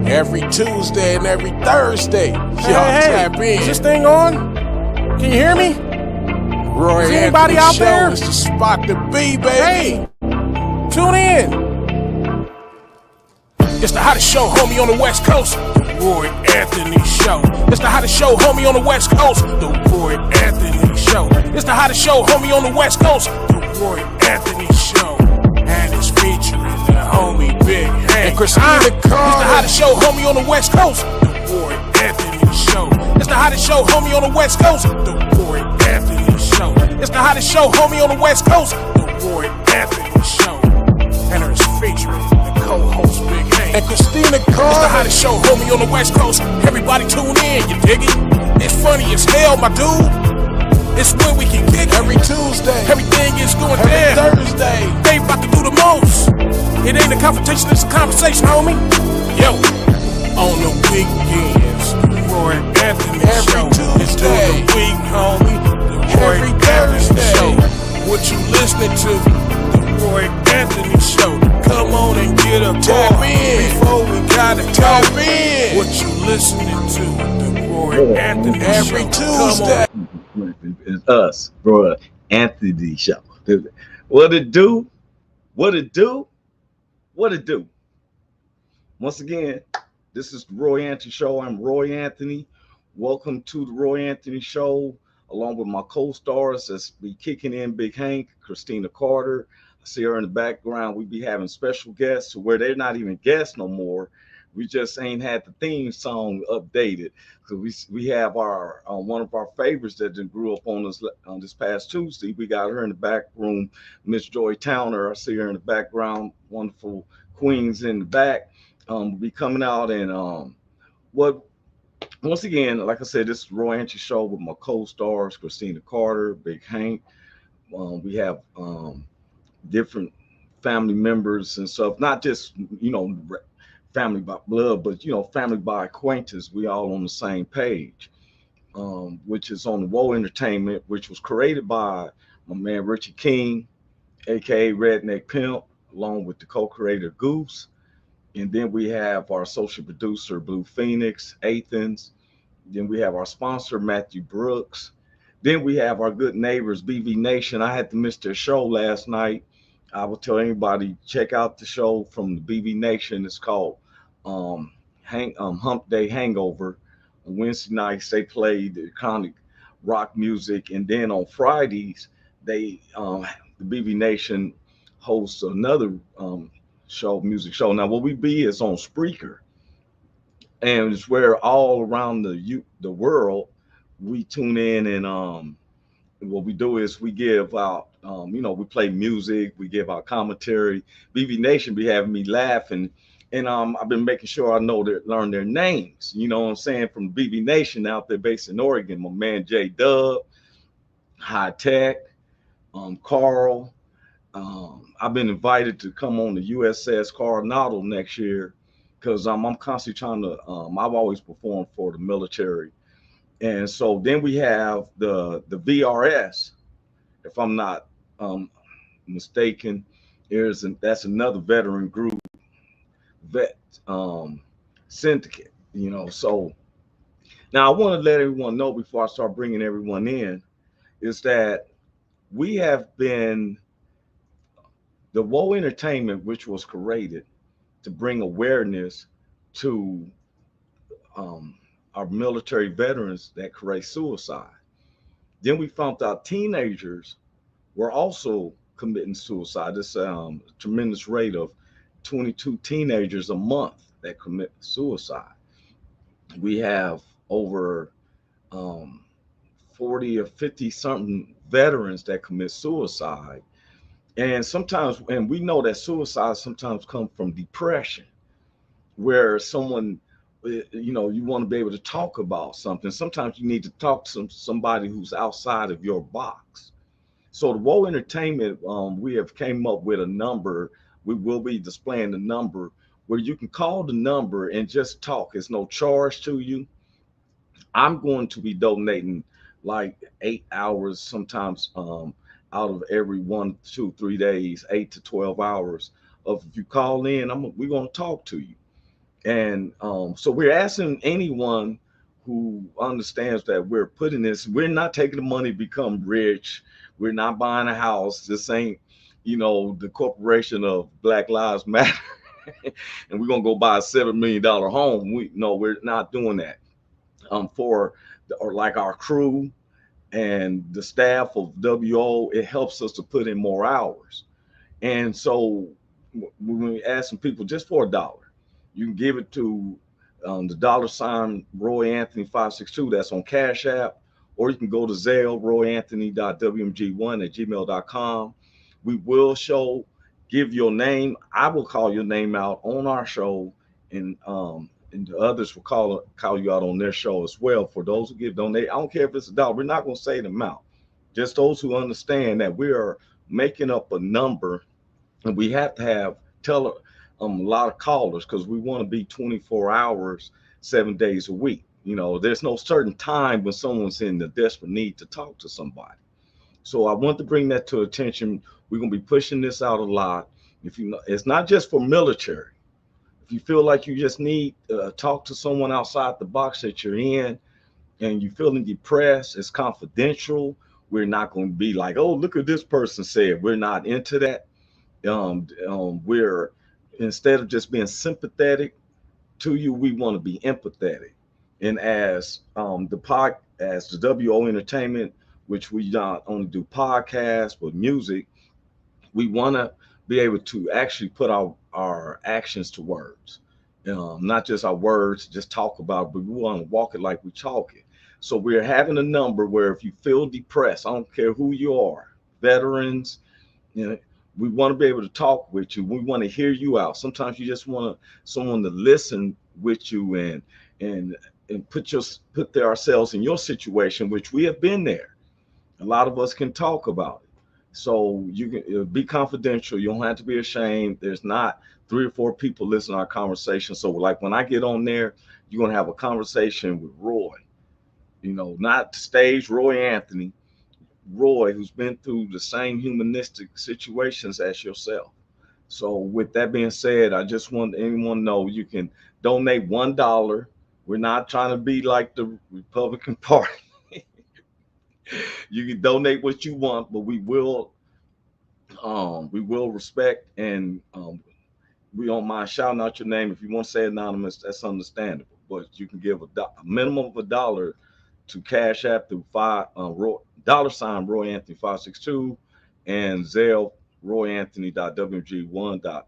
Every Tuesday and every Thursday. Y'all Hey, tap in. is this thing on? Can you hear me? Roy Is anybody Anthony out Show there? is the spot to be, baby. Hey, tune in. It's the hottest show, homie, on the West Coast. The Roy Anthony Show. It's the hottest show, homie, on the West Coast. The Roy Anthony Show. It's the hottest show, homie, on the West Coast. The Roy Anthony Show. And it's featuring the homie Big Hank and Christina Carter. It's the hottest show, homie, on the West Coast. The Roy Anthony Show. It's the hottest show, homie, on the West Coast. The Roy Anthony Show. It's the hottest show, homie, on the West Coast. The Roy Anthony Show. And it's featuring the co-host Big Hank and Christina Carter. It's the hottest show, homie, on the West Coast. Everybody tune in, you dig it? It's funny as hell, my dude. It's when we can kick it. Every Tuesday. Everything is going down. Every Thursday. They about to do the most. It ain't a confrontation, it's a conversation, homie. Yo, on the weekends, Roy Anthony Show. It's during the week, homie. The Roy Anthony Show. What you listening to? Roy Anthony Show. Come on and get a tap in before we gotta tap in. What you listening to? The Roy Anthony every Show. Tuesday. It's us, Roy Anthony Show. What it do? What it do? What it do? Once again, this is the Roy Anthony Show. I'm Roy Anthony. Welcome to the Roy Anthony Show, along with my co-stars that's be kicking in Big Hank, Christina Carter. I see her in the background. We be having special guests where they're not even guests no more. We just ain't had the theme song updated because we have our one of our favorites that grew up on us on this past Tuesday. We got her in the back room, Miss Joy Towner. I see her in the background. Wonderful queens in the back. Be coming out and once again, like I said, this is Roy Anthony Show with my co-stars Christina Carter, Big Hank. We have different family members and stuff, not just family by blood, but family by acquaintance. We all on the same page, which is on the Woe Entertainment, which was created by my man Richie King, aka Redneck Pimp, along with the co-creator Goose. And then we have our social producer Blue Phoenix, Athens. Then we have our sponsor Matthew Brooks. Then we have our good neighbors BB Nation. I had to miss their show last night. I will tell anybody, check out the show from the BB Nation. It's called Hump Day Hangover. On Wednesday nights, they play the iconic rock music. And then on Fridays, the BB Nation hosts another music show. Now, what we be is on Spreaker. And it's where all around the world, we tune in and what we do is we give out, we play music, we give out commentary. BB Nation be having me laughing, and I've been making sure I learn their names. You know what I'm saying? From BB Nation out there based in Oregon, my man J Dub, High Tech, Carl. I've been invited to come on the USS Coronado next year because I'm constantly trying to. I've always performed for the military. And so then we have the VRS, if I'm not mistaken. That's another veteran group, syndicate. So now I want to let everyone know before I start bringing everyone in, is that we have been the Woe Entertainment, which was created to bring awareness to our military veterans that create suicide. Then we found out teenagers were also committing suicide. It's a tremendous rate of 22 teenagers a month that commit suicide. We have over 40 or 50 something veterans that commit suicide. And we know that suicide sometimes comes from depression, where someone, you want to be able to talk about something. Sometimes you need to talk to somebody who's outside of your box. So the Woe Entertainment, we have came up with a number. We will be displaying the number where you can call the number and just talk. It's no charge to you. I'm going to be donating like 8 hours, sometimes out of every 1, 2, 3 days, 8 to 12 hours of, if you call in, we're going to talk to you. And so we're asking anyone who understands that we're putting this, we're not taking the money to become rich. We're not buying a house. This ain't, the corporation of Black Lives Matter. And we're gonna go buy a $7 million home. We're not doing that. For or like our crew and the staff of WO, it helps us to put in more hours. And so when we ask some people just for $1, you can give it to the $ Roy Anthony 562. That's on Cash App, or you can go to Zelle royanthony.wmg1@gmail.com. We will give your name. I will call your name out on our show, and the others will call you out on their show as well. For those who donate, I don't care if it's $1. We're not going to say the amount. Just those who understand that we are making up a number, and we have to tell a lot of callers because we want to be 24 hours, 7 days a week. There's no certain time when someone's in the desperate need to talk to somebody. So I want to bring that to attention. We're going to be pushing this out a lot. It's not just for military. If you feel like you just need to talk to someone outside the box that you're in, and you're feeling depressed, it's confidential. We're not going to be like, oh, look at this person said. We're not into that. We're, instead of just being sympathetic to you, we want to be empathetic. And as the WO Entertainment, which we not only do podcasts but music, we want to be able to actually put our actions to words, not just our words, just talk about it, but we want to walk it like we talk it. So we're having a number where if you feel depressed, I don't care who you are, veterans, you know, we want to be able to talk with you. We want to hear you out. Sometimes you just want someone to listen with you and put ourselves in your situation, which we have been there. A lot of us can talk about it. So you can, it'll be confidential. You don't have to be ashamed. There's not 3 or 4 people listening to our conversation. So like when I get on there, you're gonna have a conversation with Roy. Not the stage Roy Anthony, Roy, who's been through the same humanistic situations as yourself. So with that being said, I just want anyone to know you can donate $1. We're not trying to be like the Republican Party. You can donate what you want, but we will respect, and we don't mind shouting out your name. If you want to say anonymous, that's understandable. But you can give a minimum of $1 to Cash App through $ Roy Anthony 562 and Zelle royanthony.wmg1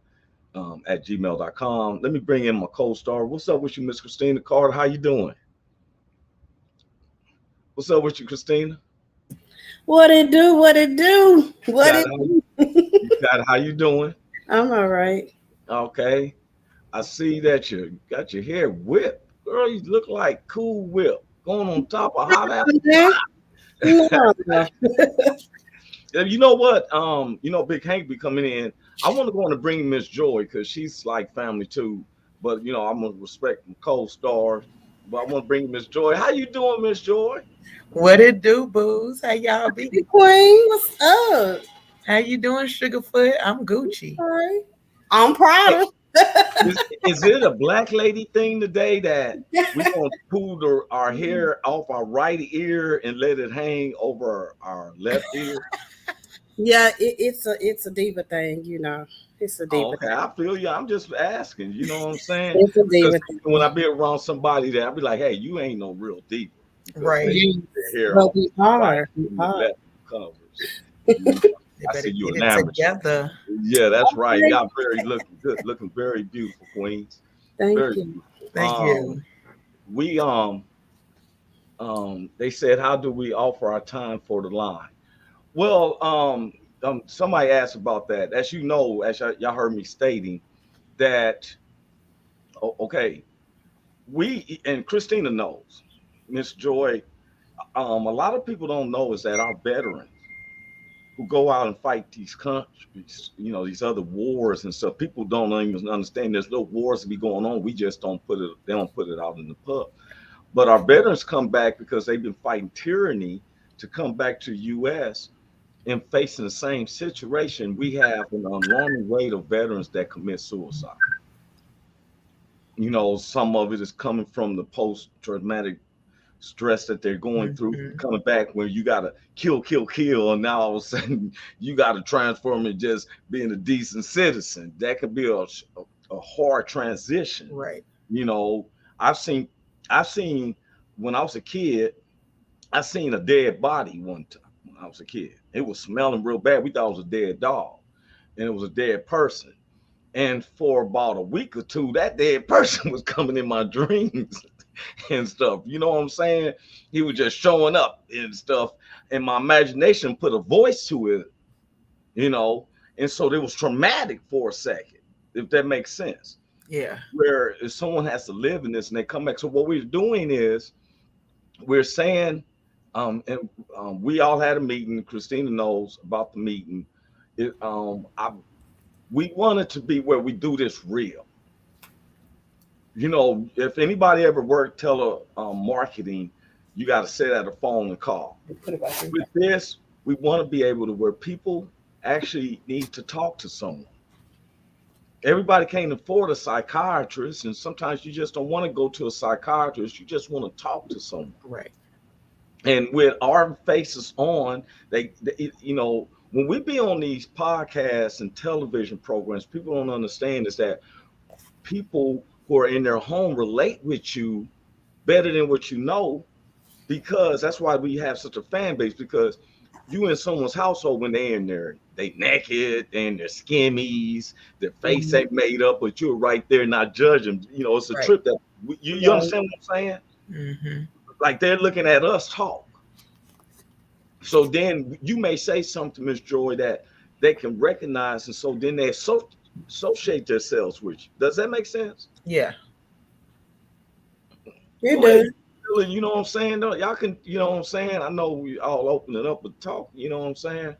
at gmail.com. Let me bring in my co-star. What's up with you, Miss Christina Carter? How you doing? What's up with you, Christina? What it do? What it do? What it do? How you doing? I'm all right. Okay. I see that you got your hair whipped. Girl, you look like Cool Whip going on top of hot apple pie. You know what? Big Hank be coming in. I want to go on and bring Miss Joy because she's like family too. But I'm gonna respect my co-stars. But I want to bring Miss Joy. How you doing, Miss Joy? What it do, booze? How y'all be? Queen, what's up? How you doing, Sugarfoot? I'm Gucci. Right. I'm proud of. Is it a black lady thing today that we gonna pull our hair off our right ear and let it hang over our left ear? Yeah, it's a diva thing, It's a diva. Okay, thing. I feel you. I'm just asking. You know what I'm saying? It's a diva. When I be around somebody that I be like, hey, you ain't no real diva. Right. But we are. Covers. I see you enamored together. Yeah, that's right. Y'all looking good, looking very beautiful, queens. Thank very you. Beautiful. Thank you. We they said, how do we offer our time for the line? Well, somebody asked about that. As you know, as y'all heard me stating that. Okay, we and Christina knows, Miss Joy. A lot of people don't know is that our veterans who go out and fight these countries, these other wars and stuff. People don't even understand there's no wars to be going on. We just don't they don't put it out in the pub. But our veterans come back because they've been fighting tyranny to come back to the U.S. and facing the same situation. We have an alarming rate of veterans that commit suicide. some of it is coming from the post-traumatic stress that they're going through, coming back when you gotta kill, and now all of a sudden you gotta transform and just being a decent citizen. That could be a hard transition. Right. I've seen when I was a kid, I seen a dead body one time when I was a kid. It was smelling real bad. We thought it was a dead dog, and it was a dead person. And for about a week or two, that dead person was coming in my dreams and stuff. You know what I'm saying? He was just showing up and stuff. And my imagination put a voice to it, And so it was traumatic for a second, if that makes sense. Yeah. Where if someone has to live in this and they come back. So what we're doing is we're saying, we all had a meeting. Christina knows about the meeting. We want it to be where we do this real. If anybody ever worked marketing, you got to sit at a phone and call. With this, we want to be able to where people actually need to talk to someone. Everybody can't afford a psychiatrist, and sometimes you just don't want to go to a psychiatrist. You just want to talk to someone. Right. And with our faces on, when we be on these podcasts and television programs, people don't understand is that people who are in their home relate with you better than what you know, because that's why we have such a fan base, because you in someone's household when they're in there, they naked and their skimmies, their face ain't made up, but you're right there not judging. It's a trip that you understand what I'm saying? Mm-hmm. Like they're looking at us talk. So then you may say something, Miss Joy, that they can recognize, and so then they associate themselves with you. Does that make sense? Yeah. It does. You know what I'm saying? Though? Y'all can, you know what I'm saying? I know we all open it up with talk, you know what I'm saying?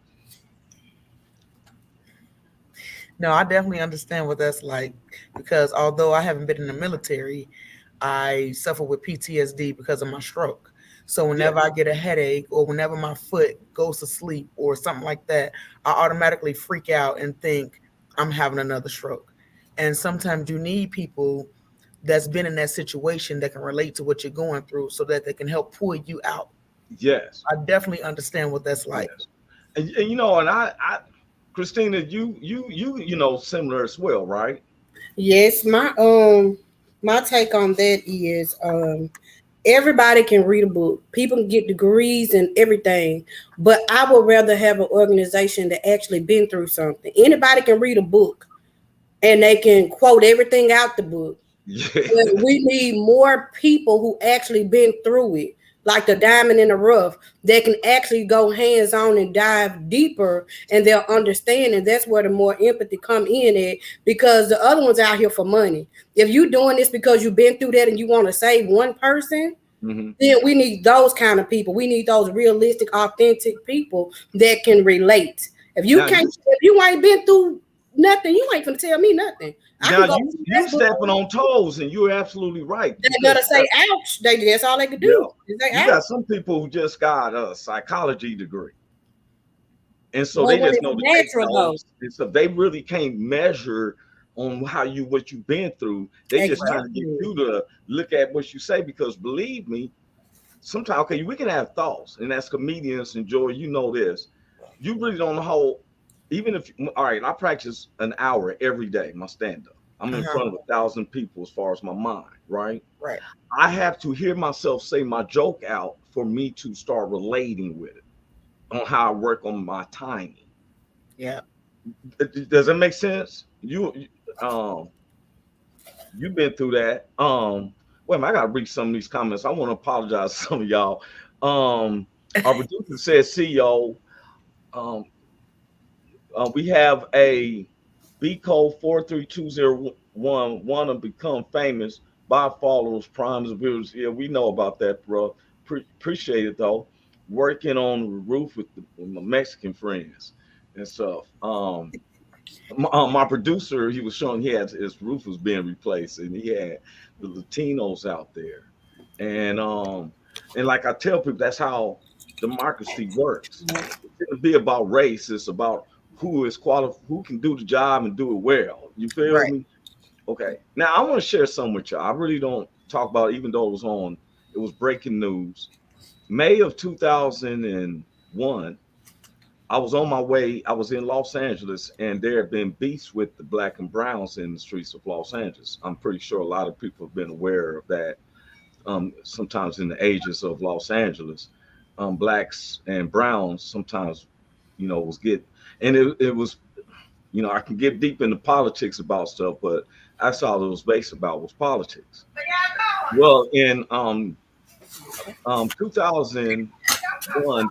No, I definitely understand what that's like, because although I haven't been in the military, I suffer with PTSD because of my stroke. So whenever I get a headache or whenever my foot goes to sleep or something like that, I automatically freak out and think I'm having another stroke. And sometimes you need people that's been in that situation that can relate to what you're going through so that they can help pull you out. Yes. I definitely understand what that's like. Yes. And I Christina, you similar as well, right? Yes, my take on that is everybody can read a book. People can get degrees and everything, but I would rather have an organization that actually been through something. Anybody can read a book and they can quote everything out the book. Yeah. But we need more people who actually been through it, like the diamond in the rough, that can actually go hands on and dive deeper, and they'll understand. And that's where the more empathy come in at, because the other one's out here for money. If you're doing this because you've been through that and you want to save one person, then we need those kind of people. We need those realistic, authentic people that can relate. If you ain't been through nothing, you ain't gonna tell me nothing. Now you stepping on toes, and you're absolutely right. They gotta say ouch. That's all they can do. You got some people who just got a psychology degree, and so they just know the natural. And so they really can't measure on what you've been through. They just trying to get you to look at what you say, because believe me, sometimes we can have thoughts, and as comedians, and Joy, you know this, you really don't know how. Even if, all right, I practice an hour every day, my stand-up. I'm in front of 1,000 people as far as my mind, right? Right. I have to hear myself say my joke out for me to start relating with it on how I work on my timing. Yeah. Does that make sense? You've been through that. Wait a minute, I gotta read some of these comments. I want to apologize to some of y'all. Our producer says, CEO, we have a B code 43201. Want to become famous, buy followers, primes, viewers. Yeah, we know about that, bro. Appreciate it though. Working on the roof with my Mexican friends and stuff. My producer, he was showing his roof was being replaced, and he had the Latinos out there, and like I tell people, that's how democracy works. It shouldn't be about race. It's about who is qualified, who can do the job and do it well. You feel me? Okay. Now I want to share something with y'all. I really don't talk about it, even though it was breaking news. May of 2001, I was on my way. I was in Los Angeles, and there have been beefs with the black and browns in the streets of Los Angeles. I'm pretty sure a lot of people have been aware of that. Sometimes in the ages of Los Angeles, blacks and browns sometimes, was and it was, I can get deep into politics about stuff, but that's all it was based about was politics. Well, in 2001,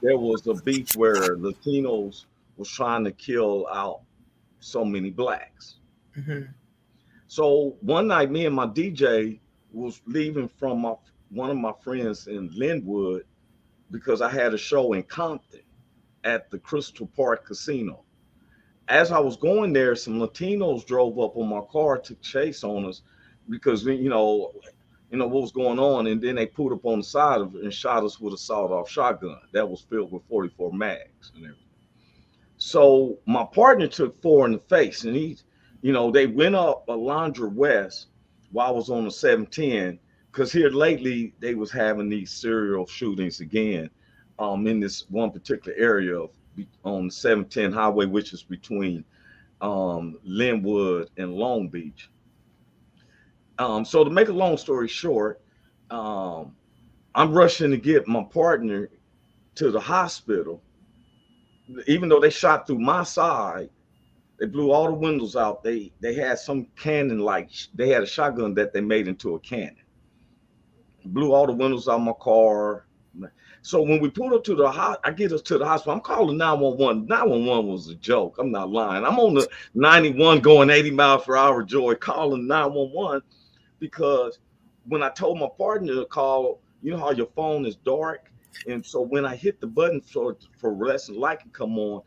there was a beef where Latinos was trying to kill out so many blacks. Mm-hmm. So one night, me and my DJ was leaving from one of my friends in Linwood because I had a show in Compton at the Crystal Park Casino. As I was going there, some Latinos drove up on my car, took chase on us because what was going on, and then they pulled up on the side of it and shot us with a sawed-off shotgun that was filled with 44 mags and everything. So my partner took 4 in the face, and they went up Alondra West while I was on the 710, because here lately they was having these serial shootings again, in this one particular area on the 710 highway, which is between Linwood and Long Beach. So to make a long story short, I'm rushing to get my partner to the hospital. Even though they shot through my side, they blew all the windows out. They had some cannon, they had a shotgun that they made into a cannon. Blew all the windows out of my car. So when we pulled up to I get us to the hospital. I'm calling 911. 911 was a joke. I'm not lying. I'm on the 91 going 80 miles per hour, Joy, calling 911 because when I told my partner to call, you know how your phone is dark, and so when I hit the button for less than light can come on,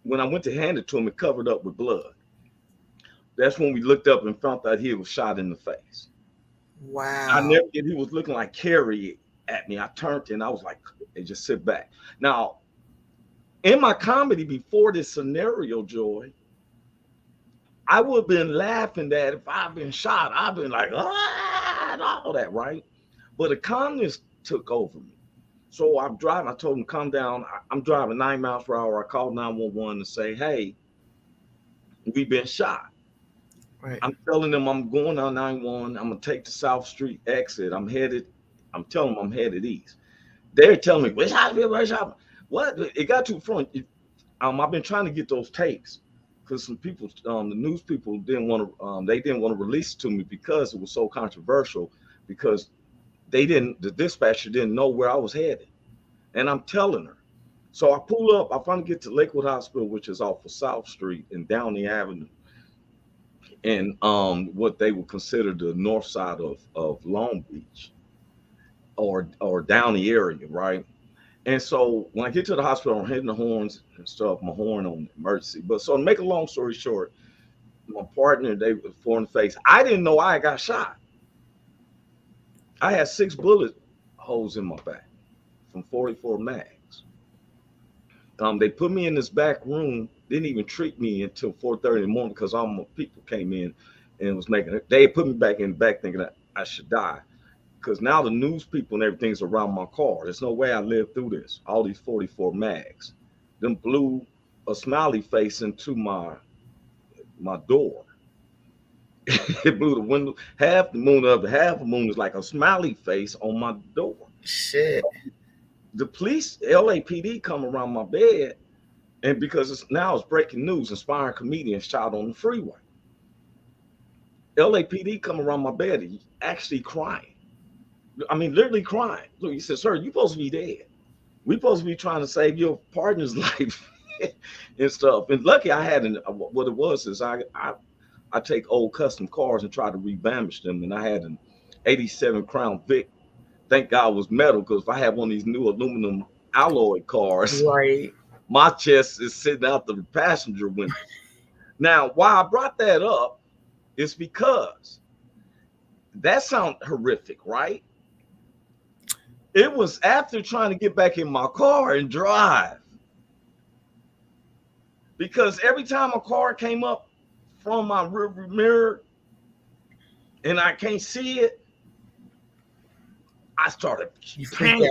when I went to hand it to him, it covered up with blood. That's when we looked up and found out he was shot in the face. Wow. I never did. He was looking like Carrie at me. I turned and I was like, hey, just sit back. Now, in my comedy before this scenario, Joy, I would have been laughing that if I'd been shot, I'd been like, and all that, right? But a calmness took over me. So I'm driving. I told him, calm down. I'm driving 9 miles per hour. I called 911 to say, hey, we've been shot. Right. I'm telling them I'm going on 91. I'm going to take the South Street exit. I'm telling them I'm headed east. They're telling me, where's hospital? What? It got to the front. I've been trying to get those tapes because some people, the news people didn't want to release it to me because it was so controversial, because the dispatcher didn't know where I was headed. And I'm telling her. So I pull up, I finally get to Lakewood Hospital, which is off of South Street and Downey Avenue, and what they would consider the north side of Long Beach or Downey area, right? And so when I get to the hospital, I'm hitting the horns and stuff, my horn on emergency. But so to make a long story short, my partner, they were 4 in the face. I didn't know I got shot. I had 6 bullet holes in my back from 44 mags. They put me in this back room, didn't even treat me until 4:30 in the morning because all my people came in and they put me back in the back thinking that I should die. Because now the news people and everything's around my car. There's no way I lived through this. All these 44 mags. Them blew a smiley face into my door. It blew the window. Half the moon is like a smiley face on my door. Shit. The police, LAPD, come around my bed, and because it's breaking news, inspiring comedian shot on the freeway. LAPD come around my bed, actually crying. I mean, literally crying. Look, he said, sir, you're supposed to be dead. We're supposed to be trying to save your partner's life and stuff. And lucky I had what it was is I take old custom cars and try to rebamish them. And I had an 87 Crown Vic. Thank God it was metal, because if I had one of these new aluminum alloy cars, right, my chest is sitting out the passenger window. Now, why I brought that up is because that sounds horrific, right? It was after trying to get back in my car and drive. Because every time a car came up from my rearview mirror, and I can't see it, I started panicking.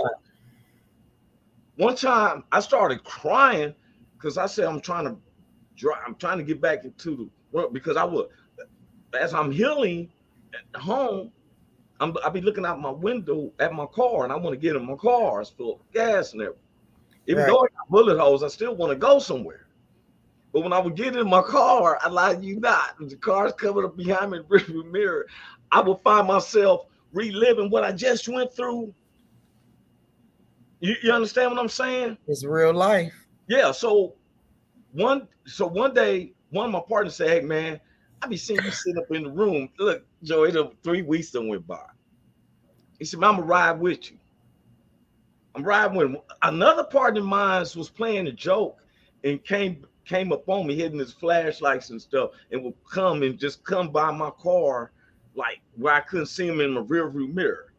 One time I started crying because I said I'm trying to get back into the world, because as I'm healing at home, I'll be looking out my window at my car, and I want to get in my car. It's full of gas and everything. Even though I got bullet holes, I still want to go somewhere. But when I would get in my car, I lie you not, the car's coming up behind me in the rearview mirror, I would find myself reliving what I just went through. You understand what I'm saying? It's real life. Yeah. So one day, one of my partners said, "Hey man, I be seeing you sit up in the room. Look, Joey, 3 weeks done went by." He said, "I'm gonna ride with you." I'm riding with him. Another partner of mine was playing a joke and came up on me, hitting his flashlights and stuff, and would come by my car, like where I couldn't see him in my rearview mirror.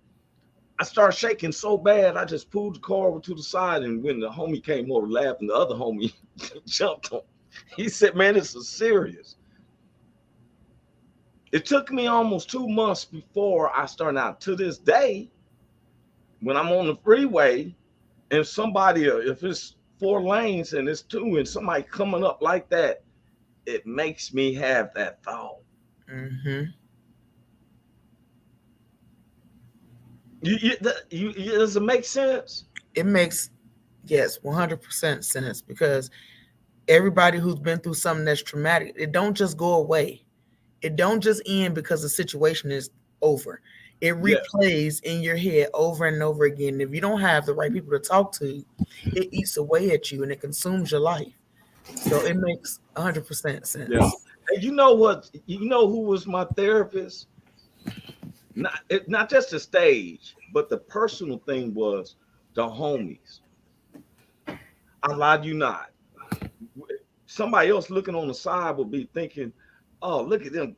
I started shaking so bad, I just pulled the car over to the side, and when the homie came over laughing, the other homie jumped on. He said, "Man, this is serious." It took me almost 2 months before I started out. To this day, when I'm on the freeway and somebody, if it's 4 lanes and it's 2 and somebody coming up like that, it makes me have that thought. Mm-hmm. Does it make sense? It makes, yes, 100% sense, because everybody who's been through something that's traumatic, it don't just go away. It don't just end because the situation is over. It replays in your head over and over again. If you don't have the right people to talk to, it eats away at you and it consumes your life. So it makes 100% sense. Yeah. And you know what? You know who was my therapist? Not just the stage, but the personal thing was the homies. I lied you not. Somebody else looking on the side would be thinking, "Oh, look at them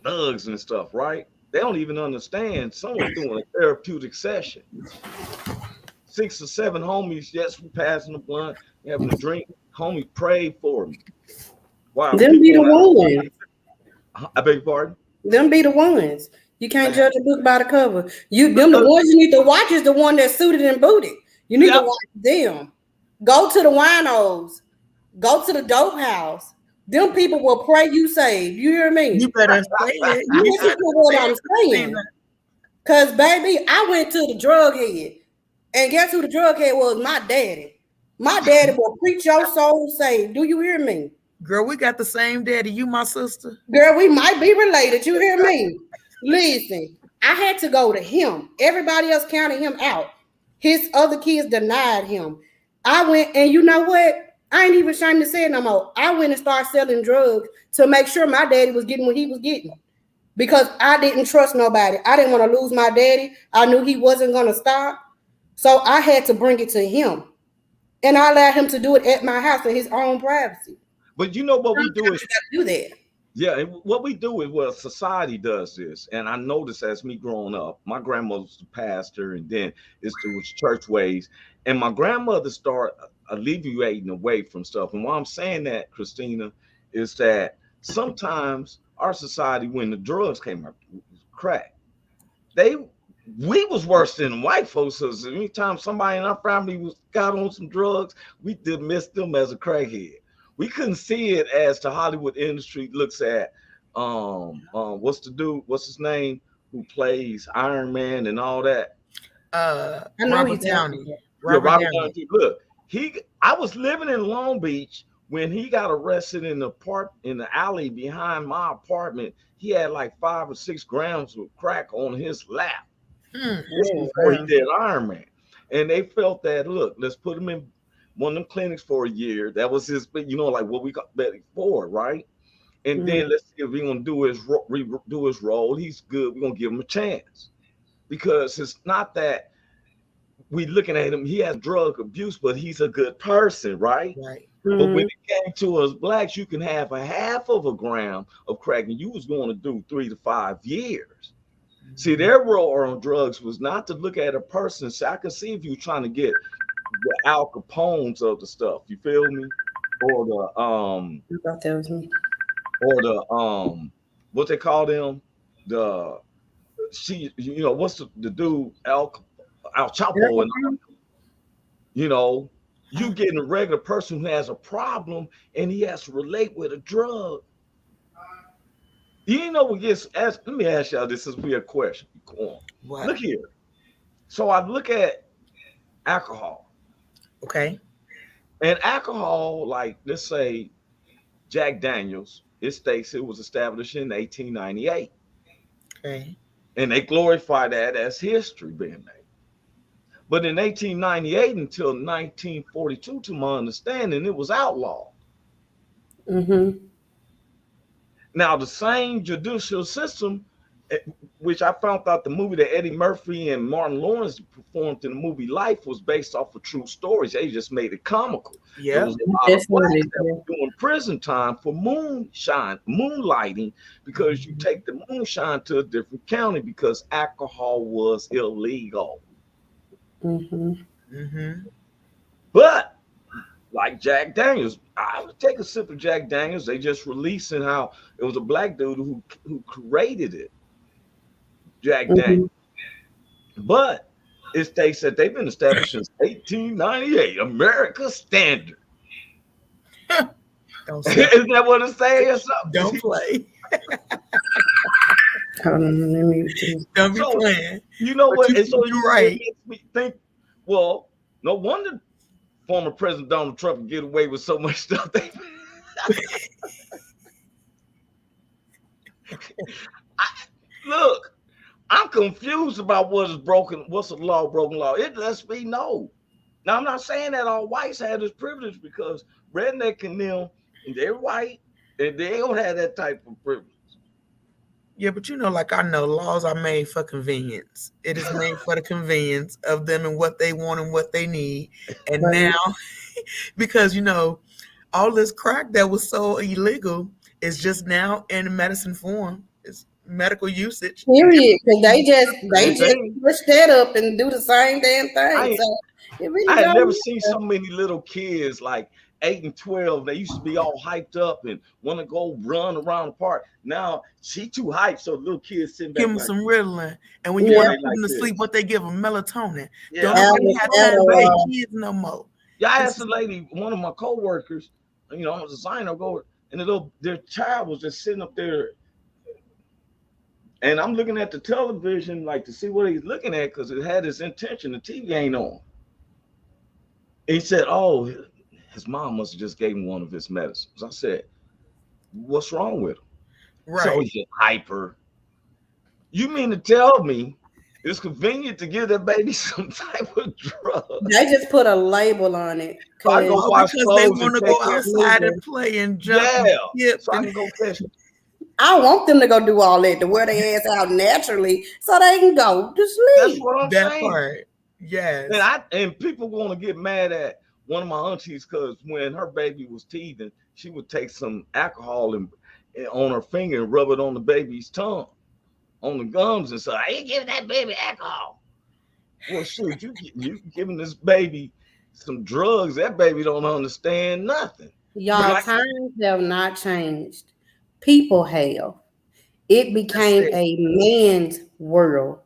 thugs and stuff," right? They don't even understand someone's doing a therapeutic session. 6 or 7 homies, yes, we passing the blunt, having a drink. Homie prayed for me. Wow. Them be the ones. I beg your pardon? Them be the ones. You can't judge a book by the cover. Them the ones you need to watch is the one that's suited and booted. You need to watch them. Go to the winos. Go to the dope house. Them people will pray you saved. You hear me? You better say it. You listen to what I'm saying. Because, baby, I went to the drug head. And guess who the drug head was? My daddy. My daddy will preach your soul saved. Do you hear me? Girl, we got the same daddy. You my sister. Girl, we might be related. You hear me? Listen, I had to go to him. Everybody else counted him out. His other kids denied him. I went, and you know what? I ain't even ashamed to say it no more. I went and started selling drugs to make sure my daddy was getting what he was getting, because I didn't trust nobody. I didn't want to lose my daddy. I knew he wasn't going to stop. So I had to bring it to him. And I allowed him to do it at my house in his own privacy. But you know what we do is do that. Yeah, and what we do is, well, society does this, and I noticed as me growing up, my grandmother was the pastor, and then it was church ways, and my grandmother started alleviating away from stuff. And why I'm saying that, Christina, is that sometimes our society, when the drugs came up, crack, we was worse than white folks. So anytime somebody in our family got on some drugs, we dismissed them as a crackhead. We couldn't see it as the Hollywood industry looks at what's his name, who plays Iron Man and all that. Robert Downey. Robert Downey. Look, I was living in Long Beach when he got arrested in the alley behind my apartment. He had like 5 or 6 grams of crack on his lap. This was before he did Iron Man. And they felt that, look, let's put him in one of them clinics for a year. That was his, like what we got Betty for, right? And then let's see if we're gonna do his role. He's good. We're gonna give him a chance, because it's not that we looking at him. He has drug abuse, but he's a good person, right? Right. But when it came to us blacks, you can have a half of a gram of crack, and you was going to do 3 to 5 years. See, their role on drugs was not to look at a person. So I can see if you're trying to get the Al Capones of the stuff, you feel me? Or the I thought that was me. or the what they call them, the what's the dude Al Chapo, and you getting a regular person who has a problem and he has to relate with a drug. You know what gets asked? Let me ask y'all this is a weird question. What? Look here. So I look at alcohol. Okay. And alcohol, like let's say Jack Daniels, it states it was established in 1898. Okay. And they glorify that as history being made. But in 1898 until 1942, to my understanding, it was outlawed. Mm-hmm. Now, the same judicial system, which I found out the movie that Eddie Murphy and Martin Lawrence performed in the movie Life was based off of true stories. They just made it comical. Yeah. There was a lot of blacks that were doing prison time for moonlighting, because you take the moonshine to a different county because alcohol was illegal. Mm-hmm. Mm-hmm. But like Jack Daniels, I would take a sip of Jack Daniels. They just releasing how it was a black dude who created it, Jack Daniels. But it states that they've been established since 1898, America standard. Isn't that what it's saying or something? Don't play. Don't be playing. You know what? You're right. It makes me think, well, no wonder former President Donald Trump can get away with so much stuff. Look, I'm confused about what is broken, what's a law, broken law. It lets me know. Now, I'm not saying that all whites had this privilege, because redneck and them, they're white, and they don't have that type of privilege. Yeah, but like I know, laws are made for convenience. It is made for the convenience of them and what they want and what they need. And now, because all this crack that was so illegal is just now in medicine form. It's medical usage. Period. Because they just push that up and do the same damn thing. I had never seen so many little kids like 8 and 12. They used to be all hyped up and want to go run around the park. Now she too hyped, so little kids sitting back. Give them some Ritalin, and when you want to put them to sleep, what they give them? Melatonin. Yeah. Don't nobody have time to make kids no more. Yeah, I asked a lady, one of my coworkers, I'm a designer, and their child was just sitting up there, and I'm looking at the television like to see what he's looking at, because it had his intention. The TV ain't on. And he said, "Oh, his mom must have just gave him one of his medicines." I said, "What's wrong with him?" Right. So he's hyper. You mean to tell me it's convenient to give that baby some type of drug? They just put a label on it. Because they want to go outside and play and jump. Yeah. So I can go catch it. I want them to go do all that, to wear their ass out naturally so they can go to sleep. That's what I'm saying. Part. Yes. And people want to get mad at one of my aunties, because when her baby was teething, she would take some alcohol and on her finger and rub it on the baby's tongue, on the gums, and say, "I ain't giving that baby alcohol." Well, shoot, you giving this baby some drugs, that baby don't understand nothing. Y'all, times have not changed. People have. It became a man's world.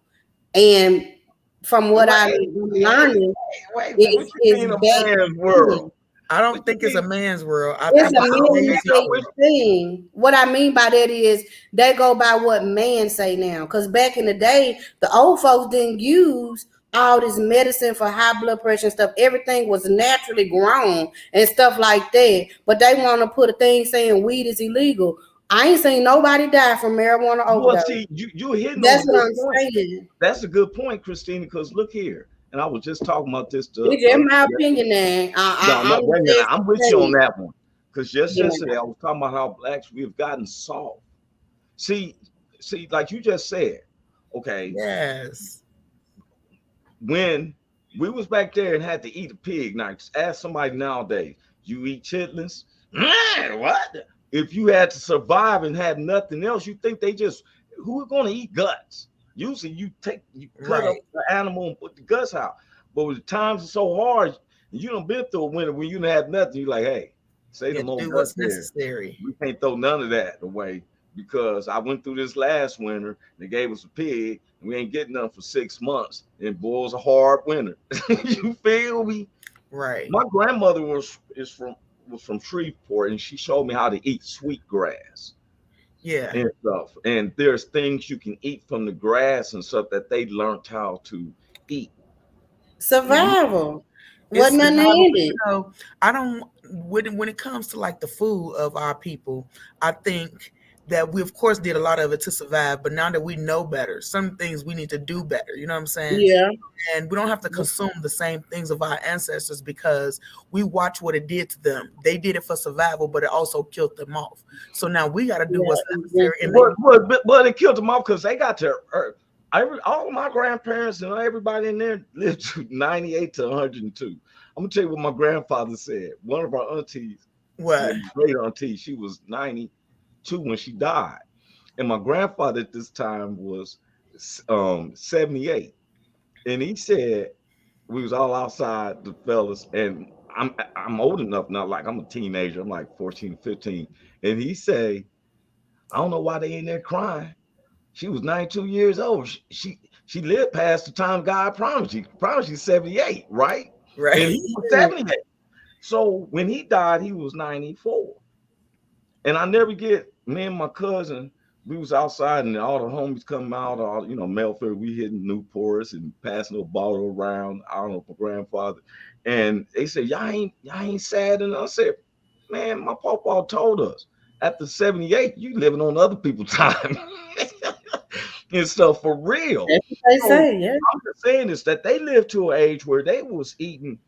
And from what I'm learning, it's a man's world. I don't think it's a man's world. It's a man's thing. What I mean by that is they go by what men say now. Because back in the day, the old folks didn't use all this medicine for high blood pressure and stuff. Everything was naturally grown and stuff like that. But they want to put a thing saying weed is illegal. I ain't seen nobody die from marijuana overdose. Well, see, you're hitting. That's what I'm saying. That's a good point, Christina. Because look here, and I was just talking about this. It's in my opinion, now. I'm with you on that one. Because just yesterday, I was talking about how blacks we have gotten soft. See, like you just said. Okay. Yes. When we was back there and had to eat a pig, now ask somebody nowadays, you eat chitlins? What? If you had to survive and have nothing else, you think who are going to eat guts? Usually you cut up the animal and put the guts out. But with the times are so hard, you done been through a winter when you don't have nothing. You're like, hey, say the most what's necessary. We can't throw none of that away because I went through this last winter. They gave us a pig, and we ain't getting nothing for 6 months. And boy, it was a hard winter. You feel me? Right. My grandmother was from Shreveport, and she showed me how to eat sweet grass. Yeah. And stuff. And there's things you can eat from the grass and stuff that they learned how to eat. Survival. It's Wasn't nothing survival, in but, it. you know, I don't when it comes to like the food of our people, I think that we of course did a lot of it to survive, but now that we know better, some things we need to do better. You know what I'm saying? Yeah. And we don't have to consume the same things of our ancestors because we watch what it did to them. They did it for survival, but it also killed them off. So now we got to do what's necessary. And But it killed them off because they got to all my grandparents and everybody in there lived to 98 to 102. I'm gonna tell you what my grandfather said. One of our aunties, what? great auntie, she was 92 when she died, and my grandfather at this time was 78, and he said we was all outside, the fellas, and I'm old enough now, like I'm a teenager, I'm like 14, 15, and he say, I don't know why they in there crying. She was 92 years old. She lived past the time God promised you. Promised you 78, right? Right. And he was 78. So when he died, he was 94. And I never get, me and my cousin, we was outside and all the homies come out, all Melford, we hitting Newports and passing a bottle around. I don't know, my grandfather. And they said, y'all ain't sad. And I said, man, my papa told us after 78, you living on other people's time. And stuff for real. That's what they say, yeah. I'm just saying is that they lived to an age where they was eating,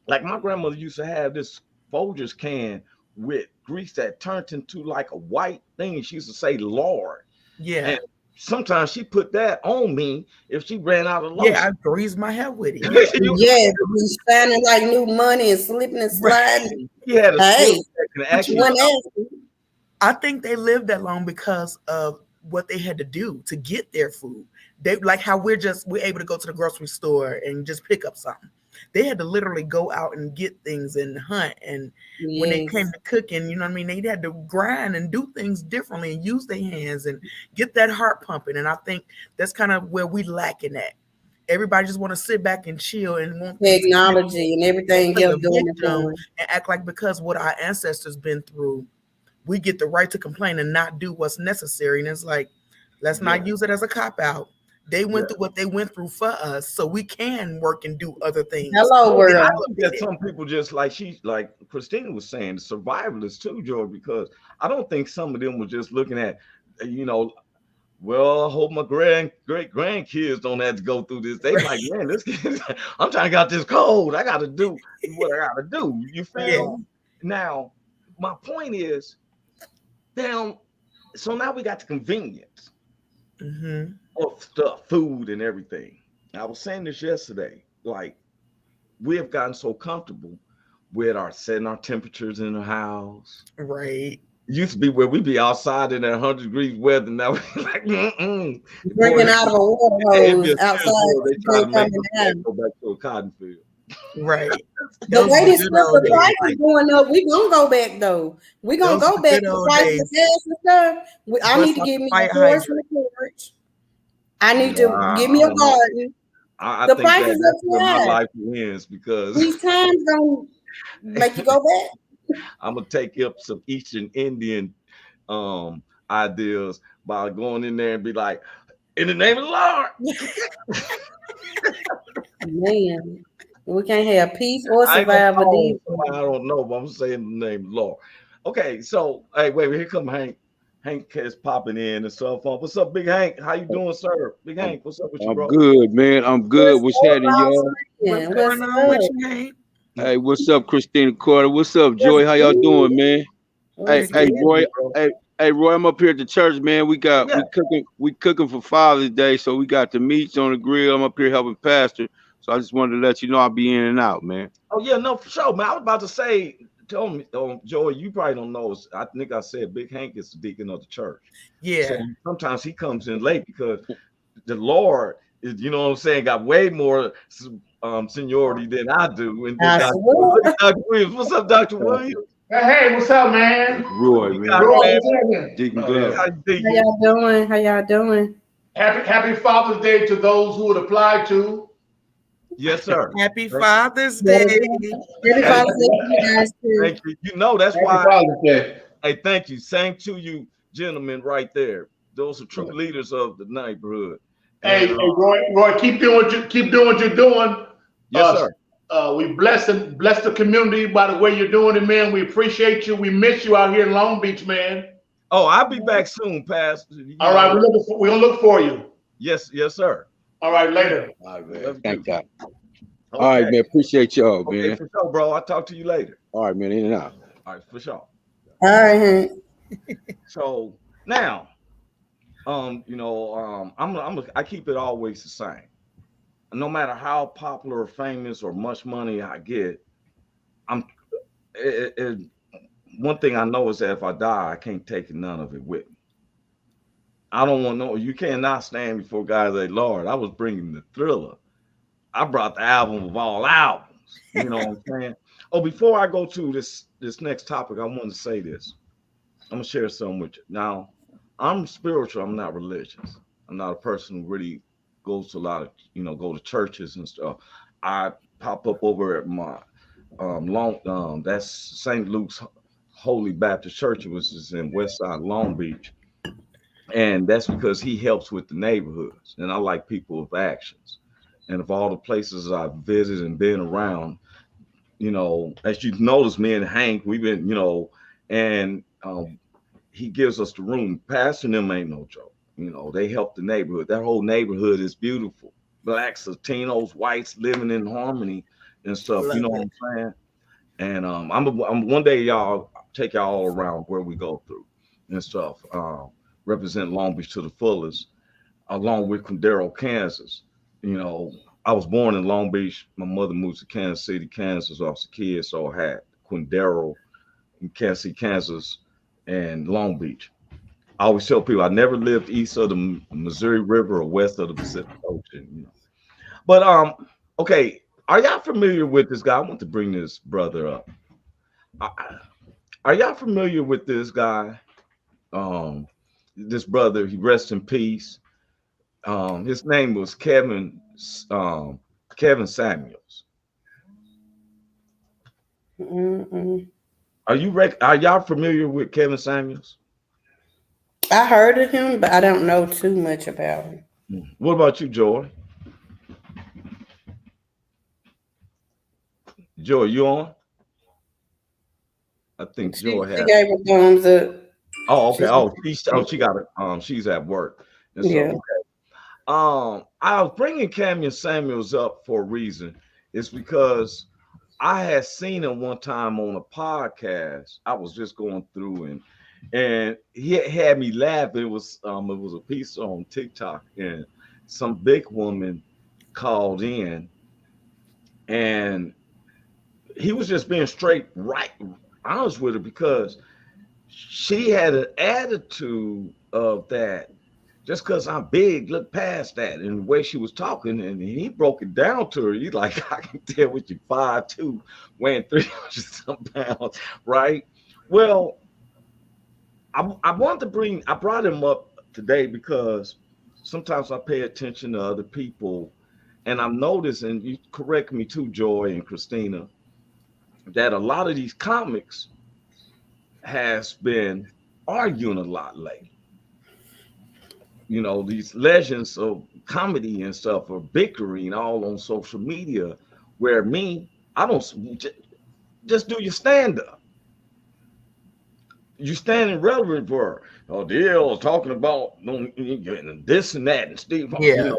like my grandmother used to have this Folgers can with grease that turned into like a white thing. She used to say lard. Yeah. And sometimes she put that on me if she ran out of lotion. Yeah, I grease my hair with it. Yeah, we shining like new money and slipping and sliding. He had a Hey, that can actually. I think they lived that long because of what they had to do to get their food. They like how we're able to go to the grocery store and just pick up something. They had to literally go out and get things and hunt. And when they came to cooking, you know what I mean? They had to grind and do things differently and use their hands and get that heart pumping. And I think that's kind of where we lacking at. Everybody just want to sit back and chill and want technology and everything else doing and act like because what our ancestors been through, we get the right to complain and not do what's necessary. And it's like, let's not use it as a cop-out. They went through what they went through for us, so we can work and do other things. Hello, world. I look at some people just like Christina was saying, the survivalists too, George, because I don't think some of them were just looking at, well, I hope my great grandkids don't have to go through this. They like, man, I'm trying to get this cold. I got to do what I got to do. You feel? Now, my point is, so now we got the convenience of stuff, food and everything. I was saying this yesterday, like we have gotten so comfortable with setting our temperatures in the house. Right. It used to be where we'd be outside in that 100 degrees weather. Now we're like, drinking out of a water hose outside. They try to make us go back to a cotton field. Right. The way the price is going up, we gonna go back though. We gonna go back to the price of gas and stuff. I need to give me a horse and a carriage. I need to give me a garden. I think that's where my life ends because these times gonna make you go back. I'm gonna take up some Eastern Indian ideas by going in there and be like, in the name of the Lord. Man, we can't have peace or survival. I don't know, but I'm saying the name of the Lord. Okay, so hey, wait, here come Hank. Hank is popping in and stuff. What's up, Big Hank? How you doing, sir? Big Hank, what's up with you, bro? I'm good, man. I'm good. What's happening, y'all? What's going on with you, Hank? Hey, what's up, Christina Carter? What's up, Joy? How y'all doing, man? Hey, Roy. Hey, Roy. I'm up here at the church, man. We cooking for Father's Day, so we got the meats on the grill. I'm up here helping pastor, so I just wanted to let you know I'll be in and out, man. Oh yeah, no, for sure, man. I was about to say. Tell me, Joey, you probably don't know. I think I said Big Hank is the deacon of the church. Yeah. So sometimes he comes in late because the Lord is, you know what I'm saying, got way more seniority than I do. And Dr. Williams. What's up, Dr. Williams? Hey, what's up, man? Roy, man. Roy, Deacon Glove. How y'all doing? How y'all doing? Happy Father's Day to those who would apply to. Yes, sir. Happy Father's Day. Happy Father's Day to you guys too. Thank you. You know that's Happy why. Father's Day. Hey, thank you. Same to you, gentlemen, right there. Those are true leaders of the neighborhood. Hey, Roy, keep doing what you're doing. Yes, sir. We bless the community by the way you're doing it, man. We appreciate you. We miss you out here in Long Beach, man. Oh, I'll be back soon, Pastor. All right, we're gonna look for you. Yes, sir. All right, later. All right, man. Thank God. Okay. All right, man. Appreciate y'all, Okay, man. for sure, bro. I'll talk to you later. All right, man. In and out. All right, for sure. All right, Hank. So now, I keep it always the same. No matter how popular or famous or much money I get, one thing I know is that if I die, I can't take none of it with me. I don't want you cannot stand before God and say, Lord, I was bringing the Thriller. I brought the album of all albums. You know what I'm saying? Oh, before I go to this next topic, I want to say this. I'm gonna share something with you. Now, I'm spiritual. I'm not religious. I'm not a person who really goes to a lot of, go to churches and stuff. I pop up over at my that's St. Luke's Holy Baptist Church, which is in Westside Long Beach. And that's because he helps with the neighborhoods. And I like people with actions. And of all the places I've visited and been around, as you've noticed, me and Hank, we've been, and he gives us the room. Pastor and them ain't no joke. They help the neighborhood. That whole neighborhood is beautiful. Blacks, Latinos, whites living in harmony and stuff. You know what I'm saying? And I'm one day, y'all, take y'all all around where we go through and stuff. Represent Long Beach to the fullest, along with Cordero, Kansas. I was born in Long Beach. My mother moved to Kansas City, Kansas. I was a kid, so I had Cordero in Kansas City, Kansas, and Long Beach. I always tell people I never lived east of the Missouri River or west of the Pacific Ocean. But okay, are y'all familiar with this guy? I want to bring this brother up. Are y'all familiar with this guy? This brother, he rests in peace. His name was Kevin Samuels. Mm-mm. Are y'all familiar with Kevin Samuels? I heard of him, but I don't know too much about him. What about you, Joy? Joy, you on? I think Joy has. She gave a thumbs up. Oh, okay. She got it. She's at work. And so, Yeah. Okay. I was bringing Kevin Samuels up for a reason. It's because I had seen him one time on a podcast. I was just going through and he had me laughing. It was a piece on TikTok, and some big woman called in, and he was just being straight right honest with her because she had an attitude of that. Just because I'm big, look past that. And the way she was talking, and he broke it down to her. He's like, I can tell what you 5'2", weighing 300 some pounds, right? Well, I brought him up today because sometimes I pay attention to other people, and I'm noticing, you correct me too, Joy and Christina, that a lot of these comics has been arguing a lot lately. These legends of comedy and stuff are bickering all on social media, where I don't just do your stand-up. You standing relevant for, DL talking about this and that and Steve. Yeah.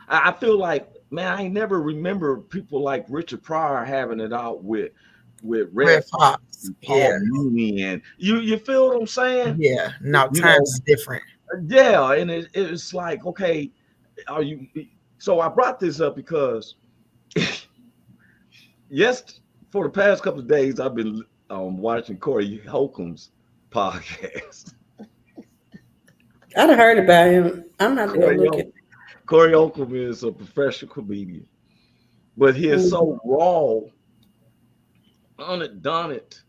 I feel like, man, I ain't never remember people like Richard Pryor having it out with Red Fox, and Paul Mooney, and you feel what I'm saying? Yeah. Now times is different. Yeah, and it's like, okay, are you? So I brought this up because for the past couple of days I've been watching Corey Holcomb's podcast. I'd have heard about him. I'm not gonna look at. Corey Holcomb is a professional comedian, but he is so raw, unadorned,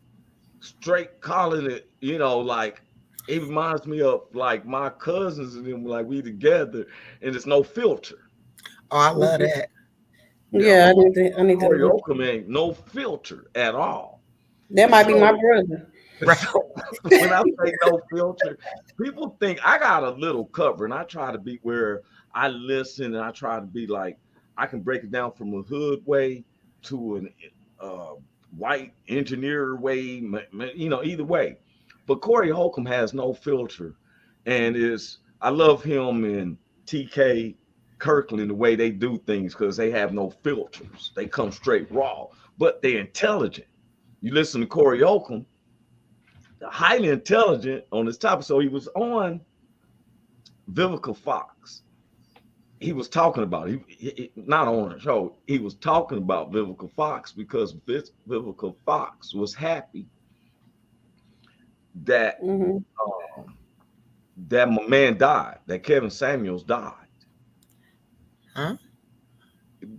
straight calling it, you know, like it reminds me of like my cousins and them, like we together, and there's no filter. Oh, I love that. Yeah, I need Corey to. Holcomb ain't no filter at all. That might be my brother. So when I say no filter, people think I got a little cover, and I try to be where I listen, and I try to be like I can break it down from a hood way to an white engineer way, you know, either way. But Corey Holcomb has no filter, and I love him and TK Kirkland the way they do things because they have no filters. They come straight raw, but they're intelligent. You listen to Corey Holcomb, highly intelligent on this topic. So he was on Vivica Fox. He was talking about he not on the show. He was talking about Vivica Fox because Vivica Fox was happy that that my man died, that Kevin Samuels died. Huh?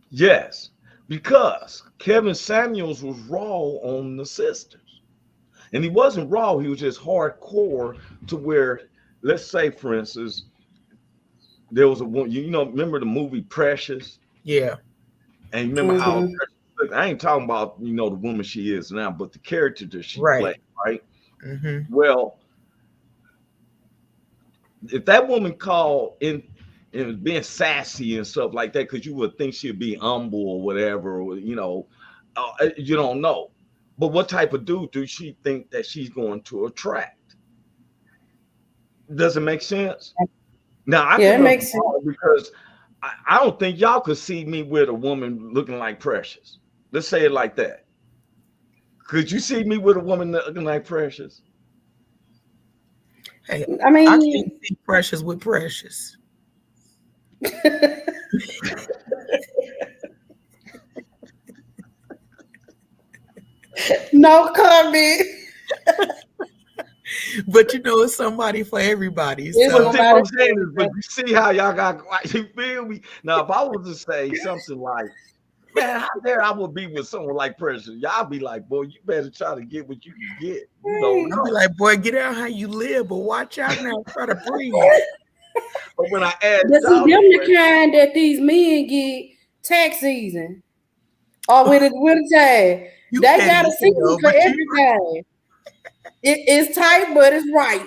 Yes, because Kevin Samuels was raw on the sisters. And he wasn't raw, he was just hardcore to where, let's say, for instance, there was remember the movie Precious? Yeah. And remember how I ain't talking about, the woman she is now, but the character that she played, right? Mm-hmm. Well, if that woman called in and being sassy and stuff like that, because you would think she'd be humble or whatever, or, you don't know. But what type of dude do she think that she's going to attract? Does it make sense? Now, it makes sense because I don't think y'all could see me with a woman looking like Precious. Let's say it like that. Could you see me with a woman looking like Precious? Hey, I mean, I can't see Precious with Precious. No comment. But it's somebody for everybody. But you see how y'all got quiet. You feel me? Now, if I was to say something like, man, how dare I would be with someone like Precious, y'all be like, boy, you better try to get what you can get. I'll be like, boy, get out how you live, but watch out now, try to breathe. But when I add this is them the kind that these men get tax season or with the winter time. They got a season for everything. It's tight, but it's right.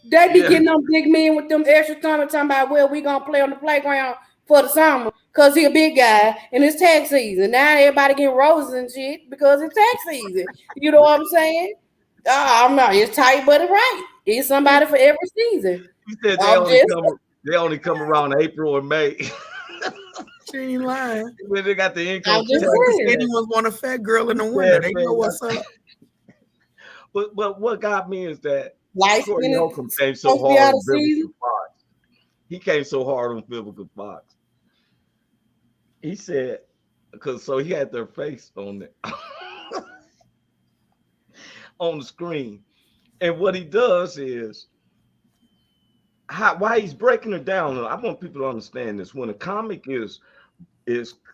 They be getting them big men with them extra time talking about, well, we gonna play on the playground for the summer because he a big guy and it's tax season. Now everybody getting roses and shit because it's tax season. You know what I'm saying? I'm not. It's tight, but it's right. It's somebody for every season. You said they only come around April or May. She ain't lying. When they got the income. Anyone want a fat girl in the winter? They know what's up. But what got me is that Corey Holcomb came so hard on Vivica Fox. He came so hard on Vivica Fox. He said, so he had their face on it on the screen. And what he does is why he's breaking it down. I want people to understand this. When a comic is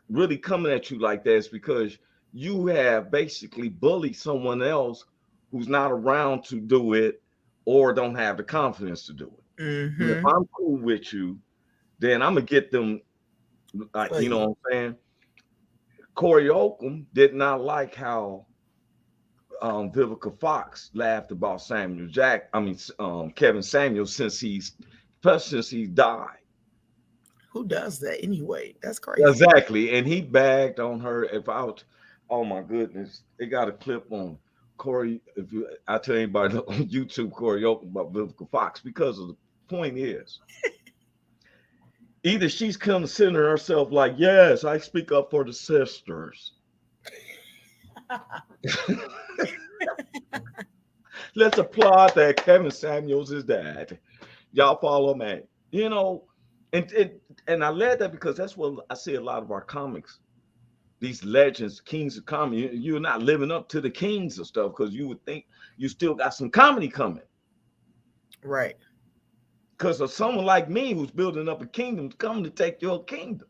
really coming at you like that, it's because you have basically bullied someone else who's not around to do it or don't have the confidence to do it. Mm-hmm. If I'm cool with you, then I'm gonna get them, like, you know what I'm saying? Corey Holcomb did not like how Vivica Fox laughed about Kevin Samuels since he died. Who does that anyway? That's crazy. Exactly. And he bagged on her. Oh my goodness, they got a clip on Corey. I tell anybody on YouTube, Corey Holcomb about Vivica Fox, because of the point is, either she's considering herself like, yes, I speak up for the sisters. Let's applaud that Kevin Samuels is dead. Y'all follow me. And I led that because that's what I see a lot of our comics. These legends, kings of comedy, you're not living up to the kings of stuff because you would think you still got some comedy coming. Right. Because of someone like me who's building up a kingdom coming to take your kingdom.